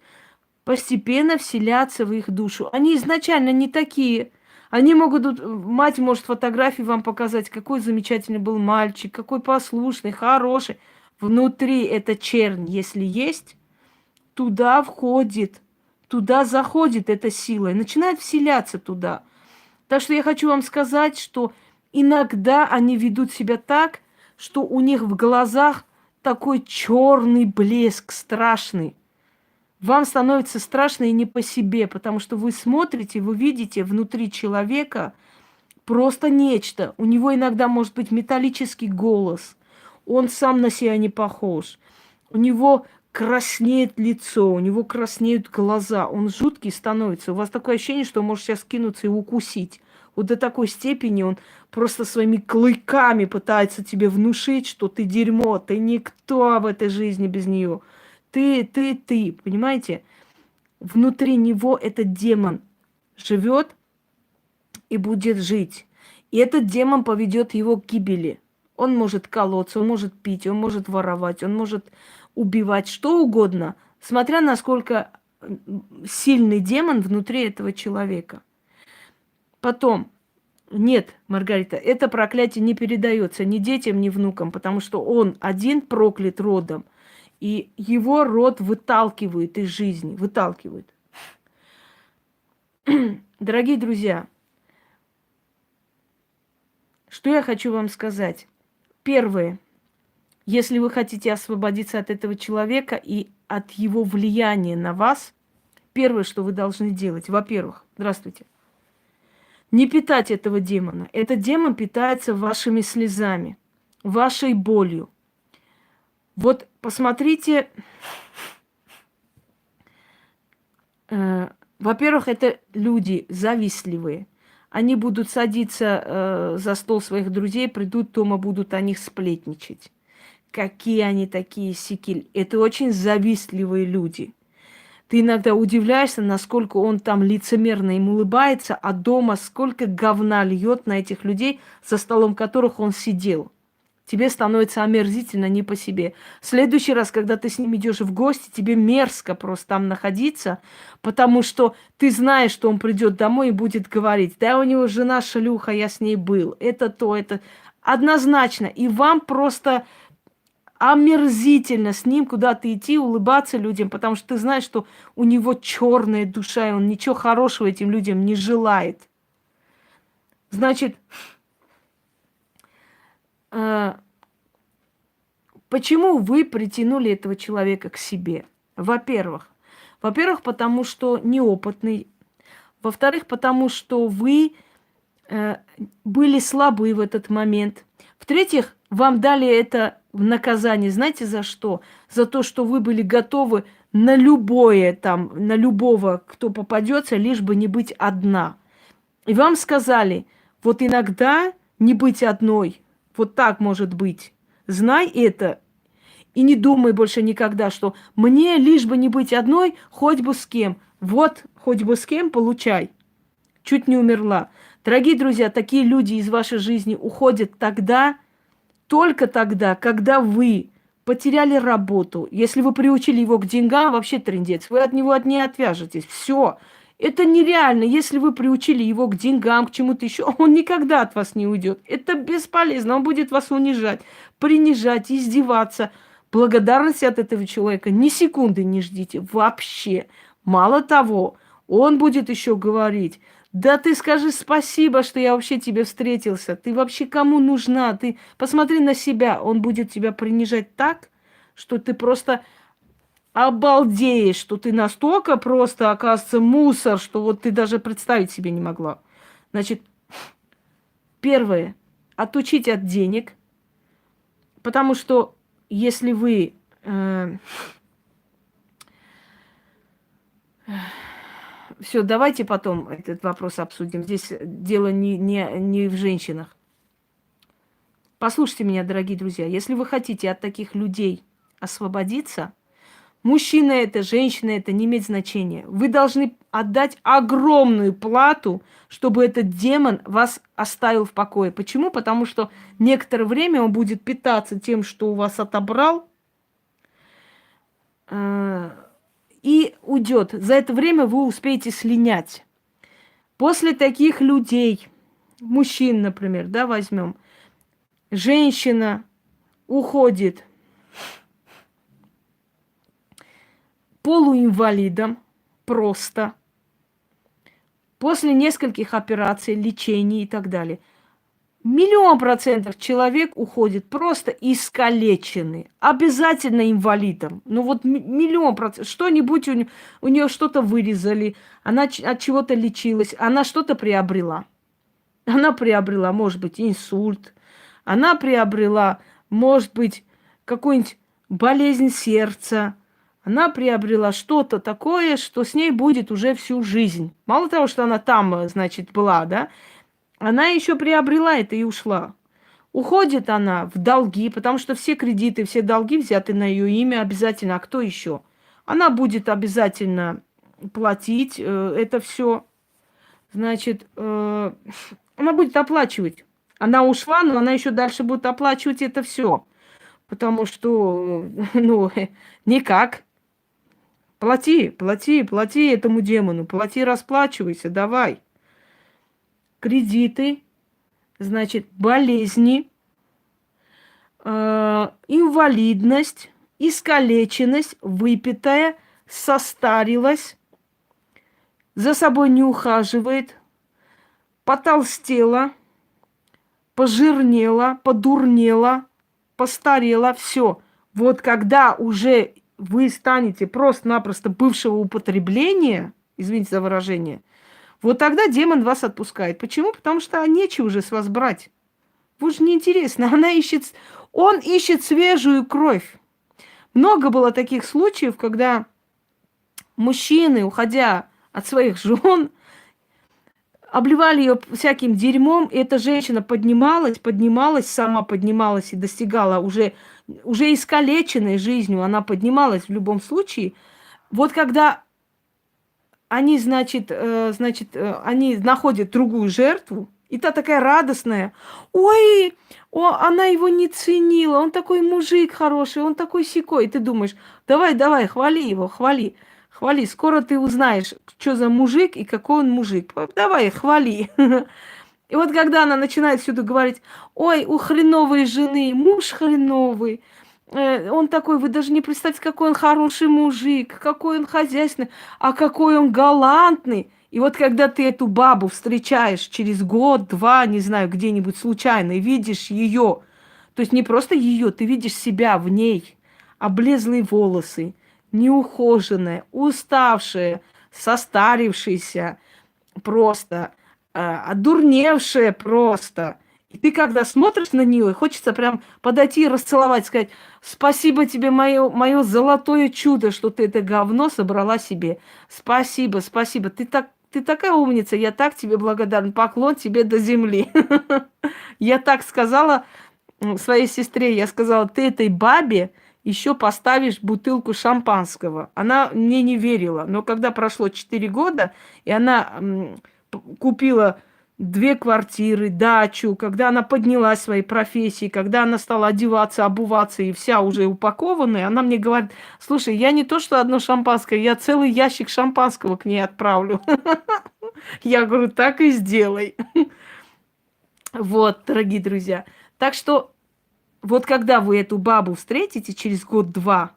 постепенно вселяться в их душу. Они изначально не такие. Они могут, мать может фотографии вам показать, какой замечательный был мальчик, какой послушный, хороший. Внутри эта чернь, если есть, туда входит, туда заходит эта сила и начинает вселяться туда. Так что я хочу вам сказать, что иногда они ведут себя так, что у них в глазах такой черный блеск страшный. Вам становится страшно и не по себе, потому что вы смотрите, вы видите внутри человека просто нечто. У него иногда может быть металлический голос. Он сам на себя не похож. У него краснеет лицо, у него краснеют глаза. Он жуткий становится. У вас такое ощущение, что он может сейчас кинуться и укусить. Вот до такой степени он просто своими клыками пытается тебе внушить, что ты дерьмо, ты никто в этой жизни без нее. Ты, понимаете? Внутри него этот демон живет и будет жить. И этот демон поведет его к гибели. Он может колоться, он может пить, он может воровать, он может убивать, что угодно, смотря насколько сильный демон внутри этого человека. Потом, нет, Маргарита, это проклятие не передается ни детям, ни внукам, потому что он один проклят родом, и его род выталкивает из жизни, выталкивает. Дорогие друзья, что я хочу вам сказать? Первое. Если вы хотите освободиться от этого человека и от его влияния на вас, первое, что вы должны делать, во-первых, здравствуйте, не питать этого демона. Этот демон питается вашими слезами, вашей болью. Вот посмотрите, Во-первых, это люди завистливые. Они будут садиться за стол своих друзей, придут дома, будут о них сплетничать. Какие они такие сики. Это очень завистливые люди. Ты иногда удивляешься, насколько он там лицемерно им улыбается, а дома сколько говна льет на этих людей, за столом которых он сидел. Тебе становится омерзительно не по себе. В следующий раз, когда ты с ним идешь в гости, тебе мерзко просто там находиться, потому что ты знаешь, что он придет домой и будет говорить: да, у него жена шлюха, я с ней был. Это то, это. Однозначно. И вам просто омерзительно с ним куда-то идти, улыбаться людям, потому что ты знаешь, что у него черная душа, и он ничего хорошего этим людям не желает. Значит, почему вы притянули этого человека к себе? Во-первых, потому что неопытный. Во-вторых, потому что вы были слабы в этот момент. В-третьих, вам дали это в наказание. Знаете за что? За то, что вы были готовы на любое там, на любого, кто попадется, лишь бы не быть одна. И вам сказали: вот иногда не быть одной, вот так может быть. Знай это и не думай больше никогда, что мне лишь бы не быть одной, хоть бы с кем. Вот, хоть бы с кем, получай. Чуть не умерла. Дорогие друзья, такие люди из вашей жизни уходят тогда, только тогда, когда вы потеряли работу. Если вы приучили его к деньгам, вообще трындец. Вы от него не отвяжетесь. Все. Это нереально. Если вы приучили его к деньгам, к чему-то еще, он никогда от вас не уйдет. Это бесполезно. Он будет вас унижать, принижать, издеваться. Благодарности от этого человека ни секунды не ждите. Вообще. Мало того, он будет еще говорить: да ты скажи спасибо, что я вообще тебе встретился. Ты вообще кому нужна? Ты посмотри на себя. Он будет тебя принижать так, что ты просто обалдеешь, что ты настолько просто, оказывается, мусор, что вот ты даже представить себе не могла. Значит, первое, отучить от денег, потому что если вы все, давайте потом этот вопрос обсудим. Здесь дело не в женщинах. Послушайте меня, дорогие друзья. Если вы хотите от таких людей освободиться, мужчина это, женщина это, не имеет значения. Вы должны отдать огромную плату, чтобы этот демон вас оставил в покое. Почему? Потому что некоторое время он будет питаться тем, что у вас отобрал, и уйдет. За это время вы успеете слинять. После таких людей, мужчин, например, да, возьмем, женщина уходит полуинвалидом просто, после нескольких операций, лечений и так далее. 1000000% человек уходит просто искалеченный, обязательно инвалидом. Ну вот 1000000%. Что-нибудь у нее что-то вырезали, она от чего-то лечилась, она что-то приобрела. Она приобрела, может быть, инсульт, она приобрела, может быть, какую-нибудь болезнь сердца, она приобрела что-то такое, что с ней будет уже всю жизнь. Мало того, что она там, значит, была, да, она еще приобрела это и ушла. Уходит она в долги, потому что все кредиты, все долги взяты на ее имя обязательно. А кто еще? Она будет обязательно платить это все. Значит, она будет оплачивать. Она ушла, но она еще дальше будет оплачивать это все. Потому что, ну, никак. Плати, плати, плати этому демону. Плати, расплачивайся, давай. Кредиты, значит, болезни, инвалидность, искалеченность, выпитая, состарилась, за собой не ухаживает, потолстела, пожирнела, подурнела, постарела, все. Вот когда уже вы станете просто-напросто бывшего употребления, извините за выражение, вот тогда демон вас отпускает. Почему? Потому что нечего уже с вас брать. Вы же неинтересно. Он ищет свежую кровь. Много было таких случаев, когда мужчины, уходя от своих жен, обливали ее всяким дерьмом, и эта женщина поднималась, сама поднималась и достигала уже искалеченной жизнью, она поднималась в любом случае. Вот когда они, они находят другую жертву, и та такая радостная. Ой, она его не ценила, он такой мужик хороший, он такой сякой. И ты думаешь, давай, хвали его, хвали. Хвали, скоро ты узнаешь, что за мужик и какой он мужик. Давай, хвали. И вот когда она начинает всюду говорить, ой, у хреновой жены муж хреновый, он такой, вы даже не представьте, какой он хороший мужик, какой он хозяйственный, а какой он галантный. И вот когда ты эту бабу встречаешь через год, два, не знаю, где-нибудь случайно, и видишь ее, то есть не просто ее, ты видишь себя в ней, облезлые волосы, неухоженная, уставшая, состарившаяся, просто одурневшая просто. И ты когда смотришь на нее, хочется прям подойти и расцеловать, сказать, спасибо тебе, мое золотое чудо, что ты это говно собрала себе. Спасибо, спасибо. Ты такая умница, я так тебе благодарна. Поклон тебе до земли. Я так сказала своей сестре, я сказала, ты этой бабе еще поставишь бутылку шампанского. Она мне не верила. Но когда прошло 4 года, и она купила 2 квартиры, дачу, когда она поднялась в своей профессии, когда она стала одеваться, обуваться и вся уже упакованная, она мне говорит, слушай, я не то, что одно шампанское, я целый ящик шампанского к ней отправлю. Я говорю, так и сделай. Вот, дорогие друзья. Так что вот когда вы эту бабу встретите через год-два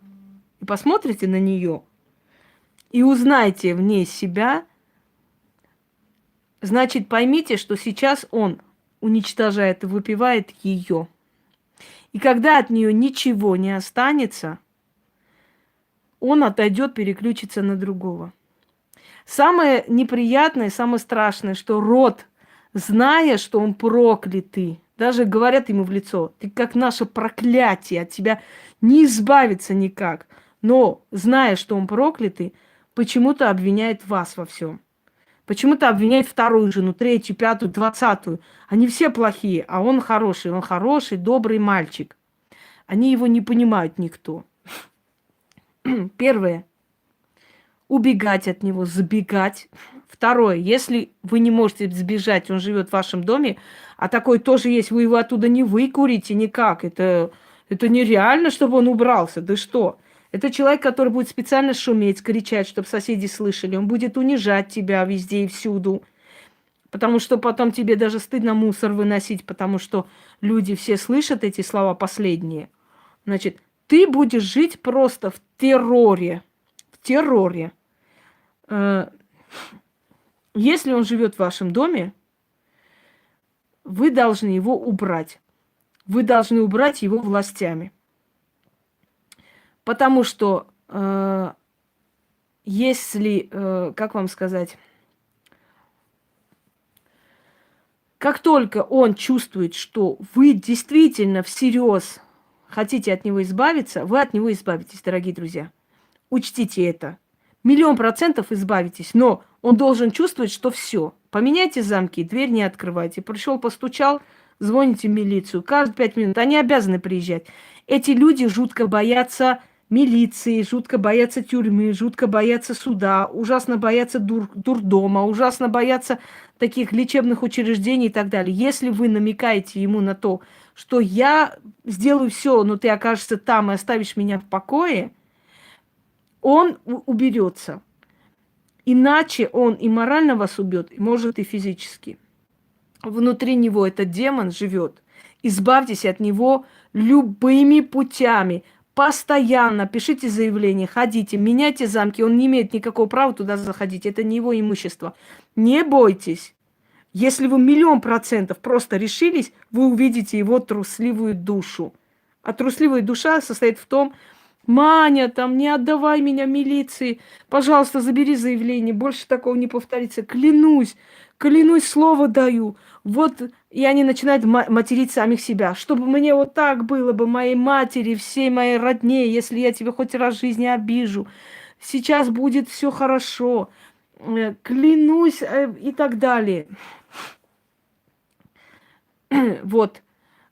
и посмотрите на нее и узнаете в ней себя, значит, поймите, что сейчас он уничтожает и выпивает ее. И когда от нее ничего не останется, он отойдет, переключится на другого. Самое неприятное, самое страшное, что род, зная, что он проклятый, даже говорят ему в лицо, ты как наше проклятие, от тебя не избавиться никак. Но, зная, что он проклятый, почему-то обвиняет вас во всем. Почему-то обвиняет вторую жену, третью, пятую, 20-ю. Они все плохие, а он хороший, добрый мальчик. Они его не понимают никто. Первое. Убегать от него, забегать. Второе. Если вы не можете сбежать, он живет в вашем доме, а такой тоже есть, вы его оттуда не выкурите никак. Это нереально, чтобы он убрался. Да что? Это человек, который будет специально шуметь, кричать, чтобы соседи слышали. Он будет унижать тебя везде и всюду. Потому что потом тебе даже стыдно мусор выносить, потому что люди все слышат эти слова последние. Значит, ты будешь жить просто в терроре. В терроре. Если он живет в вашем доме, вы должны его убрать. Вы должны убрать его властями. Потому что если, как вам сказать, как только он чувствует, что вы действительно всерьез хотите от него избавиться, вы от него избавитесь, дорогие друзья. Учтите это. 1000000% избавитесь, но он должен чувствовать, что все. Поменяйте замки, дверь не открывайте. Пришел, постучал, звоните в милицию. Каждые 5 минут. Они обязаны приезжать. Эти люди жутко боятся милиции, жутко боятся тюрьмы, жутко боятся суда, ужасно боятся дурдома, ужасно боятся таких лечебных учреждений и так далее. Если вы намекаете ему на то, что я сделаю все, но ты окажешься там и оставишь меня в покое, он уберется. Иначе он и морально вас убьет, и может и физически. Внутри него этот демон живет. Избавьтесь от него любыми путями. Постоянно пишите заявление, ходите, меняйте замки. Он не имеет никакого права туда заходить. Это не его имущество. Не бойтесь. Если вы 1000000% просто решились, вы увидите его трусливую душу. А трусливая душа состоит в том, Маня, там, не отдавай меня милиции. Пожалуйста, забери заявление. Больше такого не повторится. Клянусь, слово даю. Вот, и они начинают материть самих себя. Чтобы мне вот так было бы, моей матери, всей моей родне, если я тебя хоть раз в жизни обижу. Сейчас будет все хорошо. клянусь и так далее. Вот.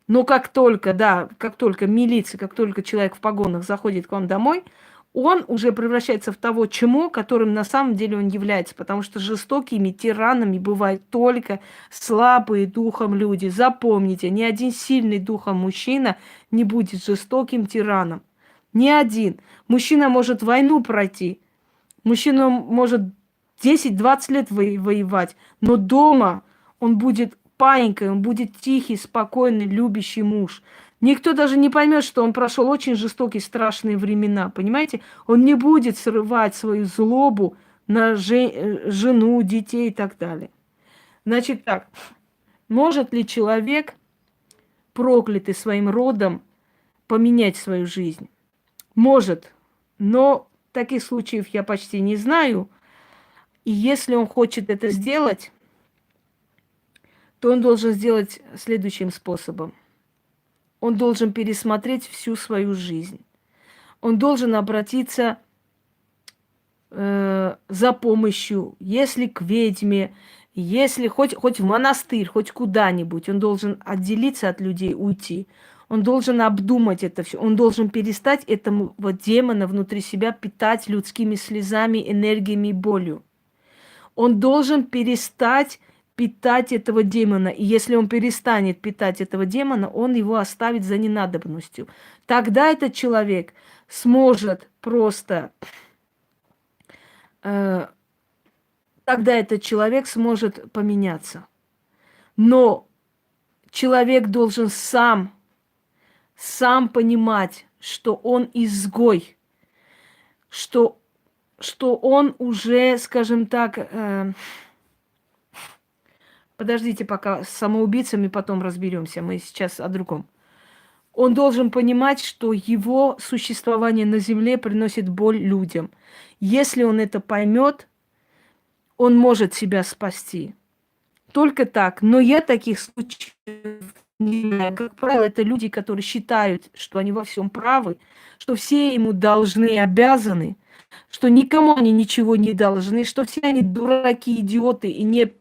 Но как только, да, как только милиция, как только человек в погонах заходит к вам домой, он уже превращается в того чмо, которым на самом деле он является. Потому что жестокими тиранами бывают только слабые духом люди. Запомните, ни один сильный духом мужчина не будет жестоким тираном. Ни один. Мужчина может войну пройти. Мужчина может 10-20 лет воевать. Но дома он будет паинькой, он будет тихий, спокойный, любящий муж. Никто даже не поймет, что он прошел очень жестокие, страшные времена, понимаете? Он не будет срывать свою злобу на жену, детей и так далее. Значит так, может ли человек, проклятый своим родом, поменять свою жизнь? Может, но таких случаев я почти не знаю. И если он хочет это сделать, то он должен сделать следующим способом. Он должен пересмотреть всю свою жизнь. Он должен обратиться за помощью, если к ведьме, если хоть в монастырь, хоть куда-нибудь. Он должен отделиться от людей, уйти. Он должен обдумать это все. Он должен перестать этому вот демона внутри себя питать людскими слезами, энергиями и болью. Он должен перестать питать этого демона. И если он перестанет питать этого демона, он его оставит за ненадобностью. Тогда этот человек сможет просто... тогда этот человек сможет поменяться. Но человек должен сам понимать, что он изгой, что он уже, скажем так... Подождите, пока с самоубийцами потом разберемся. Мы сейчас о другом. Он должен понимать, что его существование на земле приносит боль людям. Если он это поймет, он может себя спасти. Только так. Но я таких случаев не знаю. Как правило, это люди, которые считают, что они во всем правы, что все ему должны и обязаны, что никому они ничего не должны, что все они дураки, идиоты и не,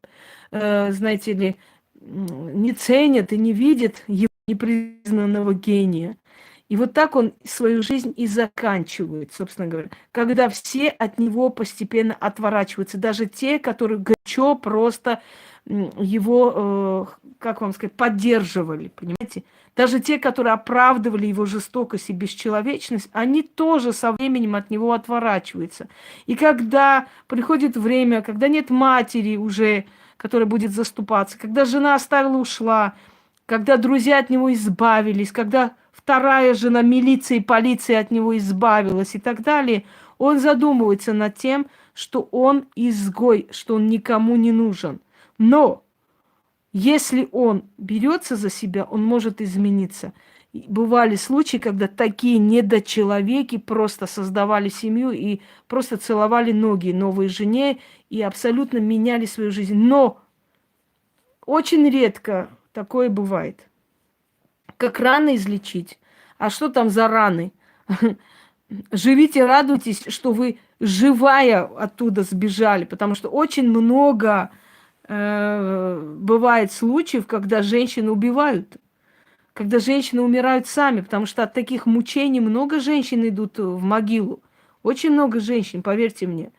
знаете ли, не ценят и не видят его непризнанного гения. И вот так он свою жизнь и заканчивает, собственно говоря, когда все от него постепенно отворачиваются, даже те, которые горячо просто его, как вам сказать, поддерживали, понимаете? Даже те, которые оправдывали его жестокость и бесчеловечность, они тоже со временем от него отворачиваются. И когда приходит время, когда нет матери уже, которая будет заступаться, когда жена оставила, ушла, когда друзья от него избавились, когда вторая жена милиции и полиции от него избавилась и так далее, он задумывается над тем, что он изгой, что он никому не нужен. Но если он берется за себя, он может измениться. Бывали случаи, когда такие недочеловеки просто создавали семью и просто целовали ноги новой жене и абсолютно меняли свою жизнь. Но очень редко такое бывает. Как раны излечить? А что там за раны? Живите, радуйтесь, что вы живая оттуда сбежали, потому что очень много бывает случаев, когда женщины убивают, когда женщины умирают сами, потому что от таких мучений много женщин идут в могилу. Очень много женщин, поверьте мне.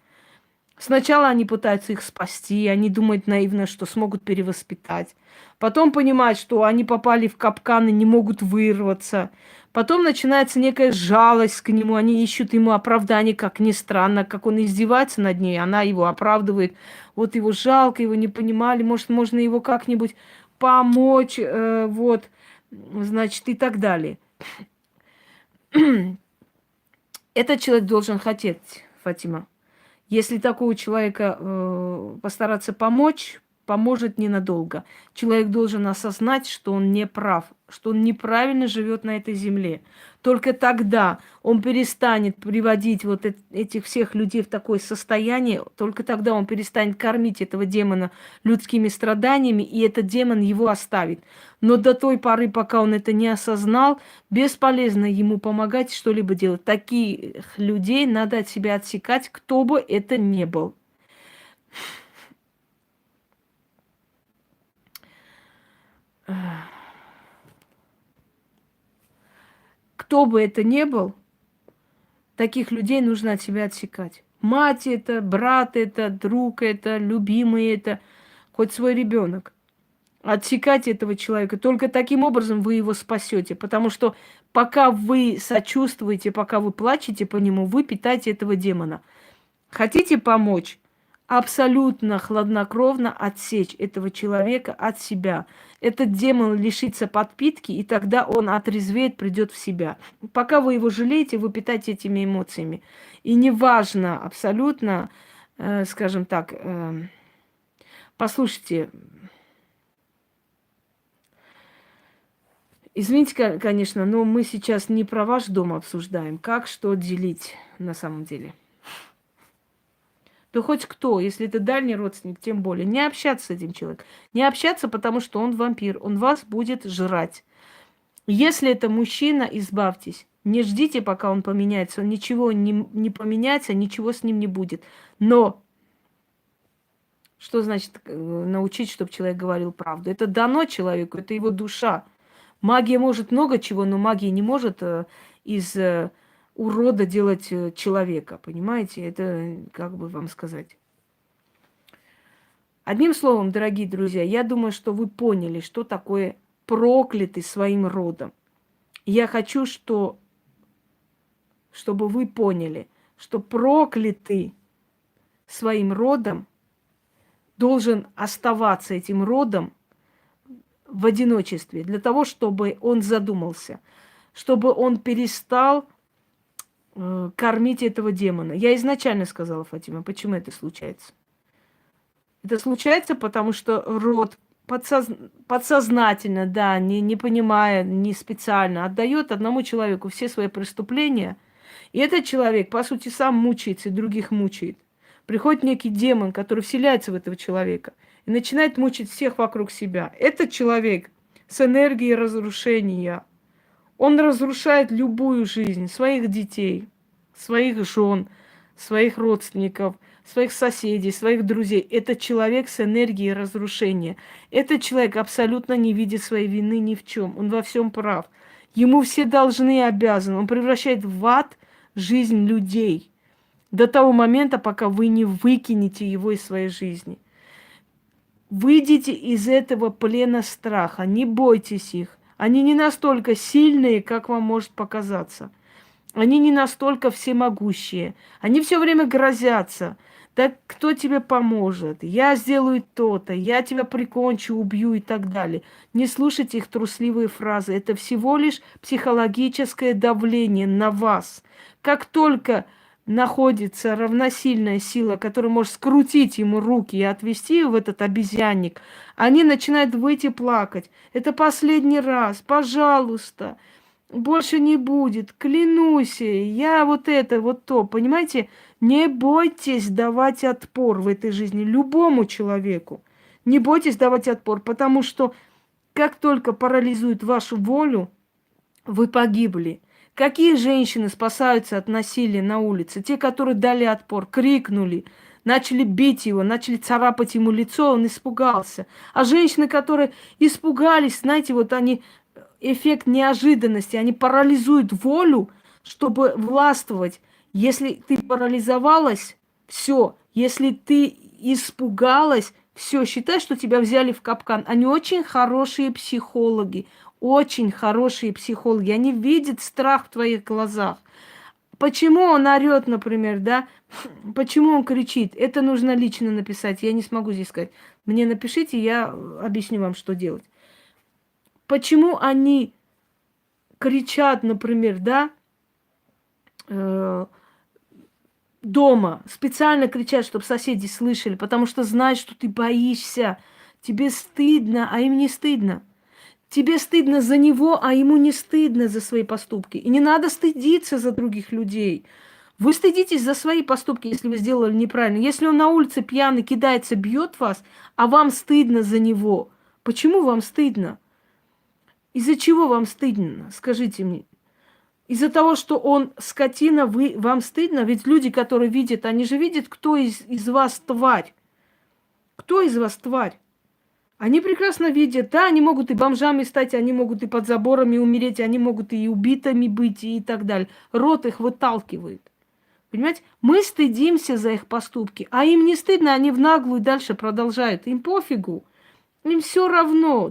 Сначала они пытаются их спасти, они думают наивно, что смогут перевоспитать. Потом понимают, что они попали в капкан и не могут вырваться. Потом начинается некая жалость к нему, они ищут ему оправдание, как ни странно, как он издевается над ней, она его оправдывает. Вот его жалко, его не понимали, может, можно его как-нибудь помочь, вот, значит, и так далее. Этот человек должен хотеть, Фатима. Если такого человека постараться помочь, поможет ненадолго. Человек должен осознать, что он не прав, что он неправильно живет на этой земле. Только тогда он перестанет приводить вот этих всех людей в такое состояние, только тогда он перестанет кормить этого демона людскими страданиями, и этот демон его оставит. Но до той поры, пока он это не осознал, бесполезно ему помогать что-либо делать. Таких людей надо от себя отсекать, кто бы это ни был. Кто бы это ни был, таких людей нужно от себя отсекать. Мать это, брат это, друг это, любимый это, хоть свой ребенок. Отсекать этого человека. Только таким образом вы его спасете. Потому что пока вы сочувствуете, пока вы плачете по нему, вы питаете этого демона. Хотите помочь? Абсолютно хладнокровно отсечь этого человека от себя. Этот демон лишится подпитки, и тогда он отрезвеет, придет в себя. Пока вы его жалеете, вы питаете этими эмоциями. И неважно абсолютно, скажем так, послушайте, извините, конечно, но мы сейчас не про ваш дом обсуждаем, как что делить на самом деле. Да хоть кто, если это дальний родственник, тем более. Не общаться с этим человеком. Не общаться, потому что он вампир, он вас будет жрать. Если это мужчина, избавьтесь. Не ждите, пока он поменяется. Он ничего не поменяется, ничего с ним не будет. Но что значит научить, чтобы человек говорил правду? Это дано человеку, это его душа. Магия может много чего, но магия не может из урода делать человека, понимаете? Это, как бы вам сказать. Одним словом, дорогие друзья, я думаю, что вы поняли, что такое проклятый своим родом. Я хочу, чтобы вы поняли, что проклятый своим родом должен оставаться этим родом в одиночестве, для того, чтобы он задумался, чтобы он перестал кормить этого демона. Я изначально сказала, Фатима, почему это случается. Это случается, потому что род подсознательно, да, не понимая, не специально, отдает одному человеку все свои преступления. И этот человек, по сути, сам мучается и других мучает. Приходит некий демон, который вселяется в этого человека и начинает мучить всех вокруг себя. Этот человек с энергией разрушения, он разрушает любую жизнь своих детей, своих жен, своих родственников, своих соседей, своих друзей. Это человек с энергией разрушения. Этот человек абсолютно не видит своей вины ни в чем. Он во всем прав. Ему все должны и обязаны. Он превращает в ад жизнь людей до того момента, пока вы не выкинете его из своей жизни. Выйдите из этого плена страха, не бойтесь их. Они не настолько сильные, как вам может показаться. Они не настолько всемогущие. Они все время грозятся. Да кто тебе поможет? Я сделаю то-то, я тебя прикончу, убью и так далее. Не слушайте их трусливые фразы. Это всего лишь психологическое давление на вас. Как только находится равносильная сила, которая может скрутить ему руки и отвести в этот обезьянник, они начинают выйти плакать. Это последний раз, пожалуйста, больше не будет, клянусь, я вот это, вот то, понимаете? Не бойтесь давать отпор в этой жизни любому человеку. Не бойтесь давать отпор, потому что как только парализует вашу волю, вы погибли. Какие женщины спасаются от насилия на улице? Те, которые дали отпор, крикнули, начали бить его, начали царапать ему лицо, он испугался. А женщины, которые испугались, знаете, вот они, эффект неожиданности, они парализуют волю, чтобы властвовать. Если ты парализовалась, все. Если ты испугалась, все, считай, что тебя взяли в капкан. Они очень хорошие психологи. Очень хорошие психологи. Они видят страх в твоих глазах. Почему он орет, например, да? Почему он кричит? Это нужно лично написать. Я не смогу здесь сказать. Мне напишите, я объясню вам, что делать. Почему они кричат, например, да? Дома. Специально кричат, чтобы соседи слышали, потому что знают, что ты боишься. Тебе стыдно, а им не стыдно. Тебе стыдно за него, а ему не стыдно за свои поступки. И не надо стыдиться за других людей. Вы стыдитесь за свои поступки, если вы сделали неправильно. Если он на улице пьяный кидается, бьет вас, а вам стыдно за него. Почему вам стыдно? Из-за чего вам стыдно? Скажите мне. Из-за того, что он скотина, вам стыдно? Ведь люди, которые видят, они же видят, кто из вас тварь. Кто из вас тварь? Они прекрасно видят, да, они могут и бомжами стать, они могут и под заборами умереть, они могут и убитыми быть, и так далее. Рот их выталкивает. Понимаете? Мы стыдимся за их поступки, а им не стыдно, они в наглую дальше продолжают. Им пофигу, им все равно.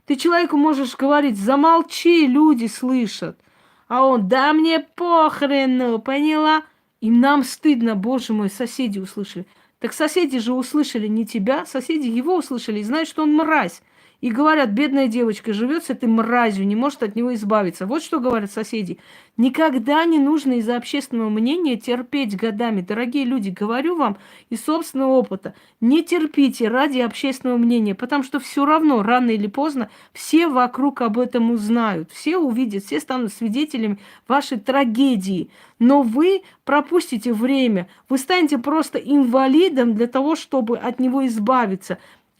Ты человеку можешь говорить, замолчи, люди слышат. А он, да мне похрену, поняла? И нам стыдно, боже мой, соседи услышали. Так соседи же услышали не тебя, соседи его услышали и знают, что он мразь. И говорят, бедная девочка живет с этой мразью, не может от него избавиться. Вот что говорят соседи. Никогда не нужно из-за общественного мнения терпеть годами. Дорогие люди, говорю вам из собственного опыта, не терпите ради общественного мнения, потому что все равно, рано или поздно, все вокруг об этом узнают, все увидят, все станут свидетелями вашей трагедии. Но вы пропустите время, вы станете просто инвалидом для того, чтобы от него избавиться.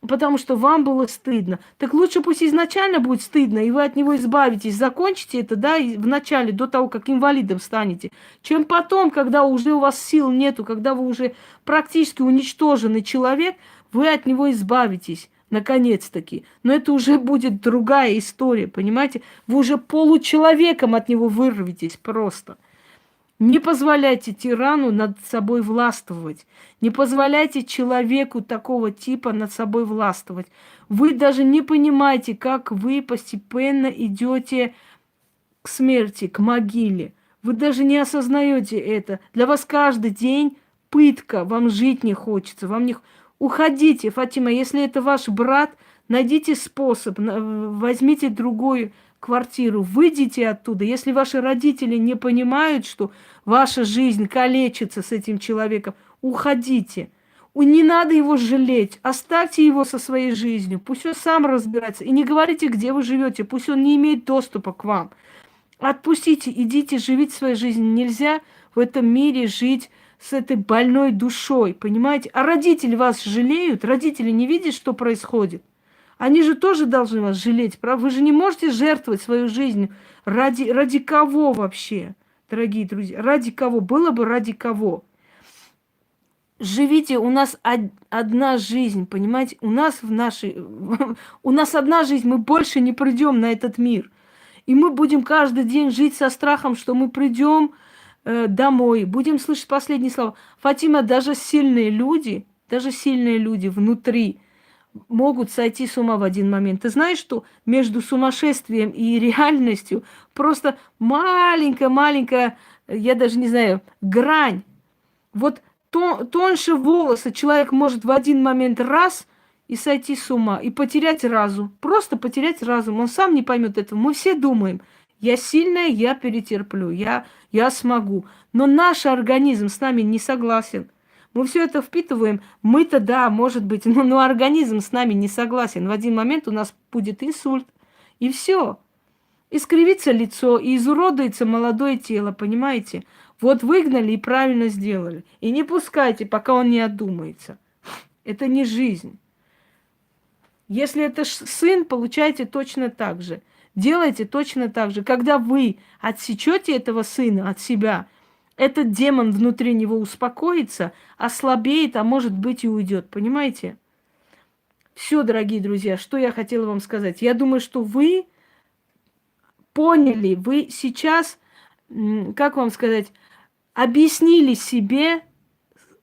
Потому что вам было стыдно. Так лучше пусть изначально будет стыдно, и вы от него избавитесь, закончите это, да, и в начале, до того, как инвалидом станете, чем потом, когда уже у вас сил нету, когда вы уже практически уничтоженный человек, вы от него избавитесь, наконец-таки. Но это уже будет другая история, понимаете? Вы уже получеловеком от него вырветесь просто. Не позволяйте тирану над собой властвовать. Не позволяйте человеку такого типа над собой властвовать. Вы даже не понимаете, как вы постепенно идете к смерти, к могиле. Вы даже не осознаете это. Для вас каждый день пытка. Вам жить не хочется. Вам не... Уходите, Фатима. Если это ваш брат, найдите способ. Возьмите другую квартиру. Выйдите оттуда. Если ваши родители не понимают, что ваша жизнь калечится с этим человеком, уходите. Не надо его жалеть. Оставьте его со своей жизнью. Пусть он сам разбирается. И не говорите, где вы живете. Пусть он не имеет доступа к вам. Отпустите, идите, живите свою жизнь. Нельзя в этом мире жить с этой больной душой, понимаете? А родители вас жалеют, родители не видят, что происходит. Они же тоже должны вас жалеть, правда? Вы же не можете жертвовать свою жизнь. Ради кого вообще, дорогие друзья? Ради кого? Было бы ради кого? Живите, у нас одна жизнь, понимаете? У нас одна жизнь, мы больше не придем на этот мир. И мы будем каждый день жить со страхом, что мы придем домой, будем слышать последние слова. Фатима, даже сильные люди внутри могут сойти с ума в один момент. Ты знаешь, что между сумасшествием и реальностью просто маленькая, я даже не знаю, грань. Вот тоньше волоса человек может в один момент раз и сойти с ума, и потерять разум. Просто потерять разум. Он сам не поймет этого. Мы все думаем, я сильная, я перетерплю, я смогу. Но наш организм с нами не согласен. Мы все это впитываем. Мы-то, да, может быть, но организм с нами не согласен. В один момент у нас будет инсульт. И все. Искривится лицо, и изуродуется молодое тело, понимаете? Вот выгнали и правильно сделали. И не пускайте, пока он не одумается. Это не жизнь. Если это сын, получайте точно так же. Делайте точно так же. Когда вы отсечете этого сына от себя, этот демон внутри него успокоится, ослабеет, а может быть и уйдет. Понимаете? Все, дорогие друзья, что я хотела вам сказать. Я думаю, что вы поняли, вы сейчас, как вам сказать, объяснили себе,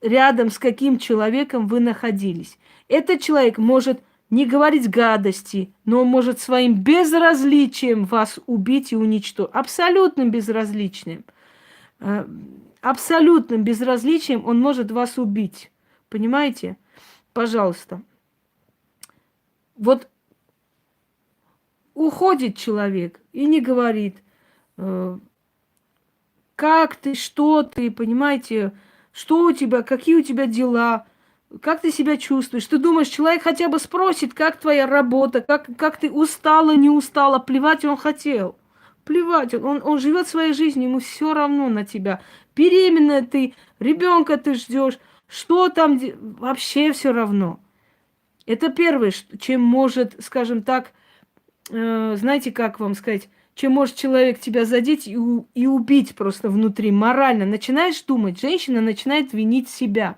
рядом с каким человеком вы находились. Этот человек может не говорить гадости, но он может своим безразличием вас убить и уничтожить. Абсолютным безразличием. Абсолютным безразличием он может вас убить. Понимаете? Пожалуйста. Вот уходит человек и не говорит, как ты, что ты, понимаете, что у тебя, какие у тебя дела, как ты себя чувствуешь. Ты думаешь, человек хотя бы спросит, как твоя работа, как ты устала, не устала, плевать он хотел. Плевать, он живет своей жизнью, ему все равно на тебя. Беременная ты, ребенка ты ждешь, что там, вообще все равно. Это первое, чем может, скажем так, знаете, как вам сказать, чем может человек тебя задеть и убить просто внутри, морально. Начинаешь думать, женщина начинает винить себя.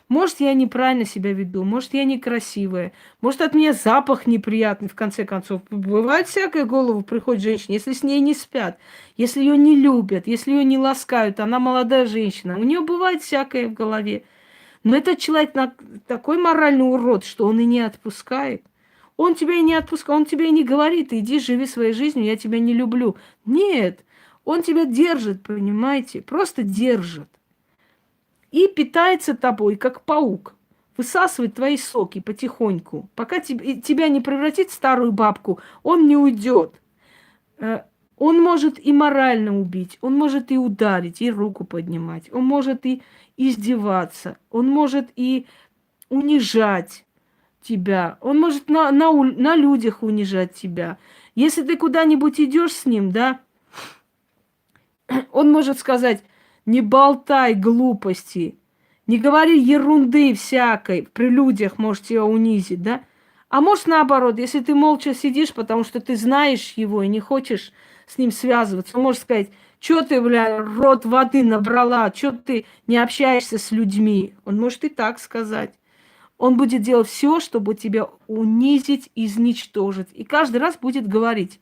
Может, я неправильно себя веду, может, я некрасивая, может, от меня запах неприятный, в конце концов. Бывает всякое, в голову приходит женщине, если с ней не спят, если ее не любят, если ее не ласкают, она молодая женщина. У нее бывает всякое в голове. Но этот человек такой моральный урод, что он и не отпускает. Он тебя и не отпускает, он тебе и не говорит, иди живи своей жизнью, я тебя не люблю. Нет, он тебя держит, понимаете, просто держит. И питается тобой, как паук. Высасывает твои соки потихоньку. Пока тебя не превратит в старую бабку, он не уйдет. Он может и морально убить, он может и ударить, и руку поднимать, он может и издеваться, он может и унижать тебя, он может на людях унижать тебя. Если ты куда-нибудь идешь с ним, да, он может сказать, не болтай глупости, не говори ерунды всякой, при людях может тебя унизить, да. А может наоборот, если ты молча сидишь, потому что ты знаешь его и не хочешь с ним связываться, он может сказать, что ты, бля, рот воды набрала, что ты не общаешься с людьми. Он может и так сказать. Он будет делать все, чтобы тебя унизить, изничтожить. И каждый раз будет говорить,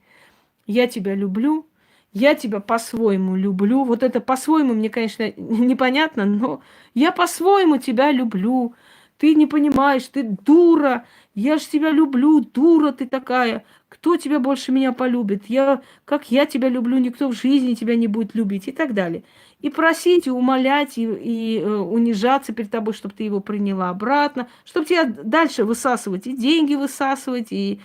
я тебя люблю, я тебя по-своему люблю. Вот это по-своему мне, конечно, непонятно, но я по-своему тебя люблю. Ты не понимаешь, ты дура. Я же тебя люблю, дура ты такая. Кто тебя больше меня полюбит? Как я тебя люблю, никто в жизни тебя не будет любить и так далее. И просить, и умолять, и унижаться перед тобой, чтобы ты его приняла обратно, чтобы тебя дальше высасывать, и деньги высасывать, и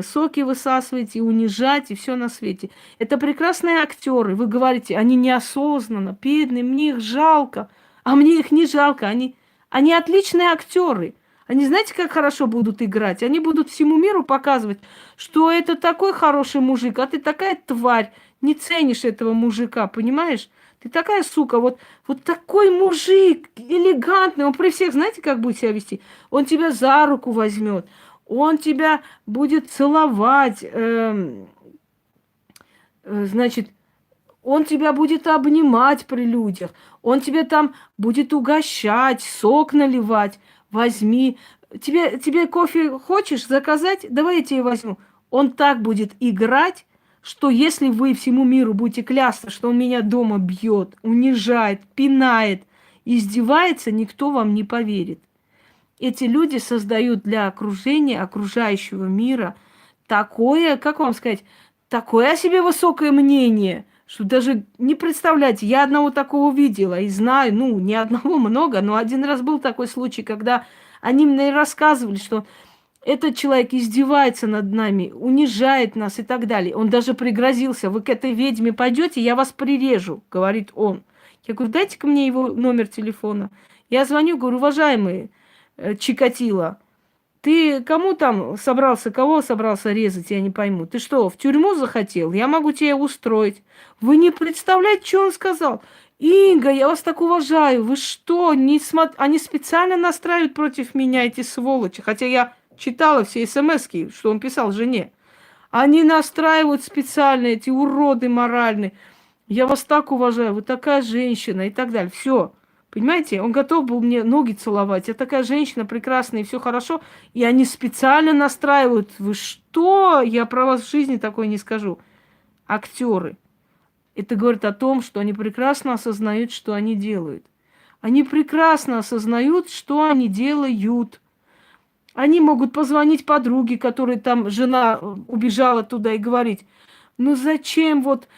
соки высасывать, и унижать, и все на свете. Это прекрасные актеры. Вы говорите, они неосознанно, бедные, мне их жалко. А мне их не жалко. Они отличные актеры. Они, знаете, как хорошо будут играть? Они будут всему миру показывать, что это такой хороший мужик, а ты такая тварь. Не ценишь этого мужика, понимаешь? Ты такая сука, вот такой мужик, элегантный. Он при всех, знаете, как будет себя вести? Он тебя за руку возьмет. Он тебя будет целовать, значит, он тебя будет обнимать при людях, он тебя там будет угощать, сок наливать. Возьми. Тебе кофе хочешь заказать? Давай я тебе возьму. Он так будет играть, что если вы всему миру будете клясться, что он меня дома бьет, унижает, пинает, издевается, никто вам не поверит. Эти люди создают для окружения, окружающего мира такое, как вам сказать, такое о себе высокое мнение, что даже не представляете, я одного такого видела и знаю, ну, не одного много, но один раз был такой случай, когда они мне рассказывали, что этот человек издевается над нами, унижает нас и так далее. Он даже пригрозился, вы к этой ведьме пойдете, я вас прирежу, говорит он. Я говорю, дайте-ка мне его номер телефона. Я звоню, говорю, уважаемые, Чикатило, ты кому там собрался, кого собрался резать, я не пойму. Ты что, в тюрьму захотел? Я могу тебе устроить. Вы не представляете, что он сказал? Инга, я вас так уважаю. Вы что, они специально настраивают против меня, эти сволочи. Хотя я читала все смски, что он писал жене. Они настраивают специально, эти уроды моральные. Я вас так уважаю, вы такая женщина и так далее. Все. Понимаете, он готов был мне ноги целовать. Я такая женщина прекрасная, и все хорошо. И они специально настраивают. Вы что? Я про вас в жизни такое не скажу. Актеры. Это говорит о том, что они прекрасно осознают, что они делают. Они прекрасно осознают, что они делают. Они могут позвонить подруге, которой там жена убежала туда, и говорить, ну зачем вот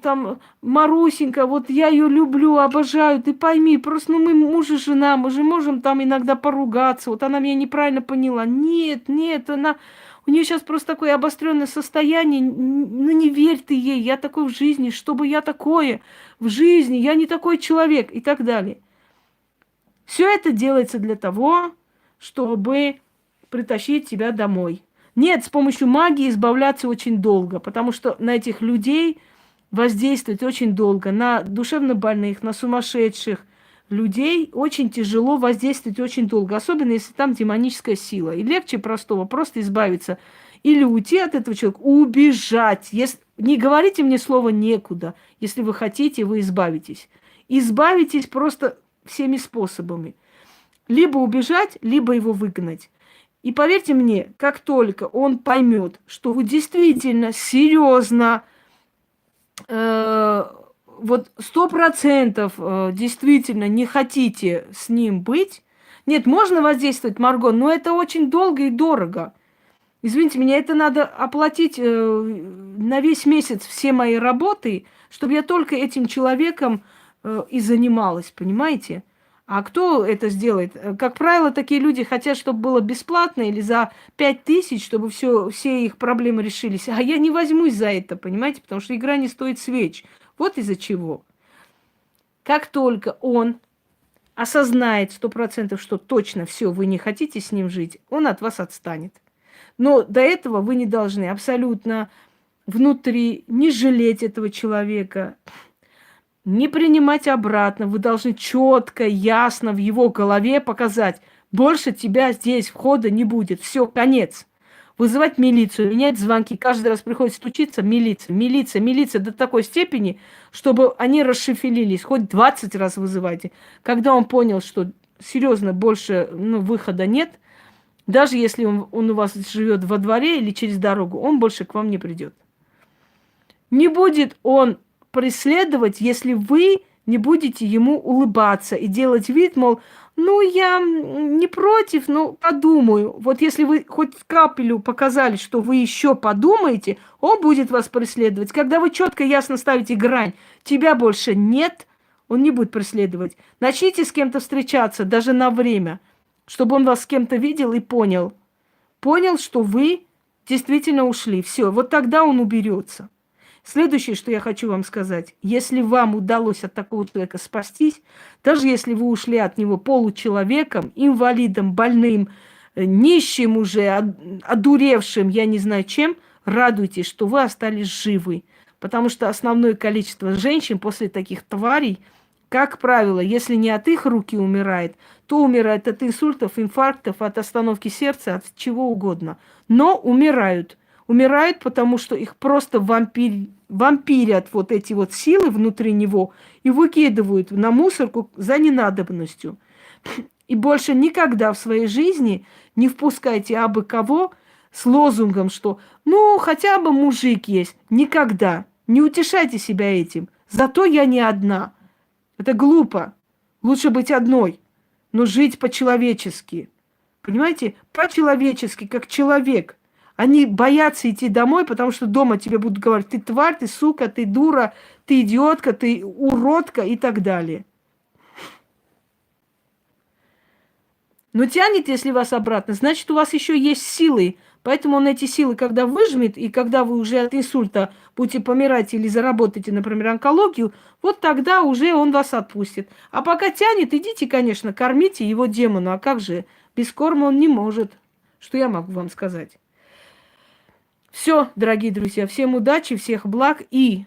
там Марусенька, вот я ее люблю, обожаю, ты пойми, просто ну мы муж и жена, мы же можем там иногда поругаться, вот она меня неправильно поняла. Нет, у нее сейчас просто такое обостренное состояние, ну не верь ты ей, я такой в жизни, чтобы я такое в жизни, я не такой человек и так далее. Все это делается для того, чтобы притащить тебя домой. Нет, с помощью магии избавляться очень долго, потому что на этих людей воздействовать очень долго, на душевнобольных, на сумасшедших людей очень тяжело воздействовать очень долго, особенно если там демоническая сила. И легче простого просто избавиться или уйти от этого человека, убежать. Не говорите мне слово «некуда», если вы хотите, вы избавитесь. Избавитесь просто всеми способами. Либо убежать, либо его выгнать. И поверьте мне, как только он поймет, что вы действительно серьезно, вот 100% действительно не хотите с ним быть, нет, можно воздействовать, Марго, но это очень долго и дорого. Извините меня, это надо оплатить на весь месяц все мои работы, чтобы я только этим человеком и занималась, понимаете? А кто это сделает? Как правило, такие люди хотят, чтобы было бесплатно или за 5000, чтобы все их проблемы решились. А я не возьмусь за это, понимаете? Потому что игра не стоит свеч. Вот из-за чего. Как только он осознает 100%, что точно все, вы не хотите с ним жить, он от вас отстанет. Но до этого вы не должны абсолютно внутри не жалеть этого человека, не принимать обратно. Вы должны четко, ясно в его голове показать, больше тебя здесь входа не будет. Все, конец. Вызывать милицию, менять звонки. Каждый раз приходится стучиться. Милиция до такой степени, чтобы они расшифелились. Хоть 20 раз вызывайте. Когда он понял, что серьезно больше выхода нет, даже если он у вас живет во дворе или через дорогу, он больше к вам не придет. Не будет он преследовать, если вы не будете ему улыбаться и делать вид, мол, я не против, но подумаю. Вот если вы хоть капелю показали, что вы еще подумаете, он будет вас преследовать. Когда вы четко, ясно ставите грань, тебя больше нет, он не будет преследовать. Начните с кем-то встречаться, даже на время, чтобы он вас с кем-то видел и понял. Понял, что вы действительно ушли. Все, вот тогда он уберется. Следующее, что я хочу вам сказать. Если вам удалось от такого человека спастись, даже если вы ушли от него получеловеком, инвалидом, больным, нищим уже, одуревшим, я не знаю чем, радуйтесь, что вы остались живы. Потому что основное количество женщин после таких тварей, как правило, если не от их руки умирает, то умирает от инсультов, инфарктов, от остановки сердца, от чего угодно. Но умирают. Умирают, потому что их просто вампирят вот эти вот силы внутри него и выкидывают на мусорку за ненадобностью. И больше никогда в своей жизни не впускайте абы кого с лозунгом, что хотя бы мужик есть. Никогда. Не утешайте себя этим. Зато я не одна. Это глупо. Лучше быть одной, но жить по-человечески. Понимаете? По-человечески, как человек. Они боятся идти домой, потому что дома тебе будут говорить, ты тварь, ты сука, ты дура, ты идиотка, ты уродка и так далее. Но тянет, если вас обратно, значит, у вас еще есть силы. Поэтому он эти силы, когда выжмет, и когда вы уже от инсульта будете помирать или заработаете, например, онкологию, вот тогда уже он вас отпустит. А пока тянет, идите, конечно, кормите его демону. А как же? Без корма он не может. Что я могу вам сказать? Все, дорогие друзья, всем удачи, всех благ и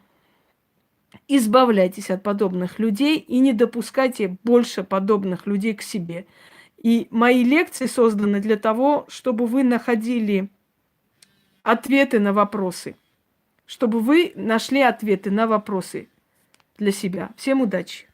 избавляйтесь от подобных людей и не допускайте больше подобных людей к себе. И мои лекции созданы для того, чтобы вы находили ответы на вопросы, чтобы вы нашли ответы на вопросы для себя. Всем удачи!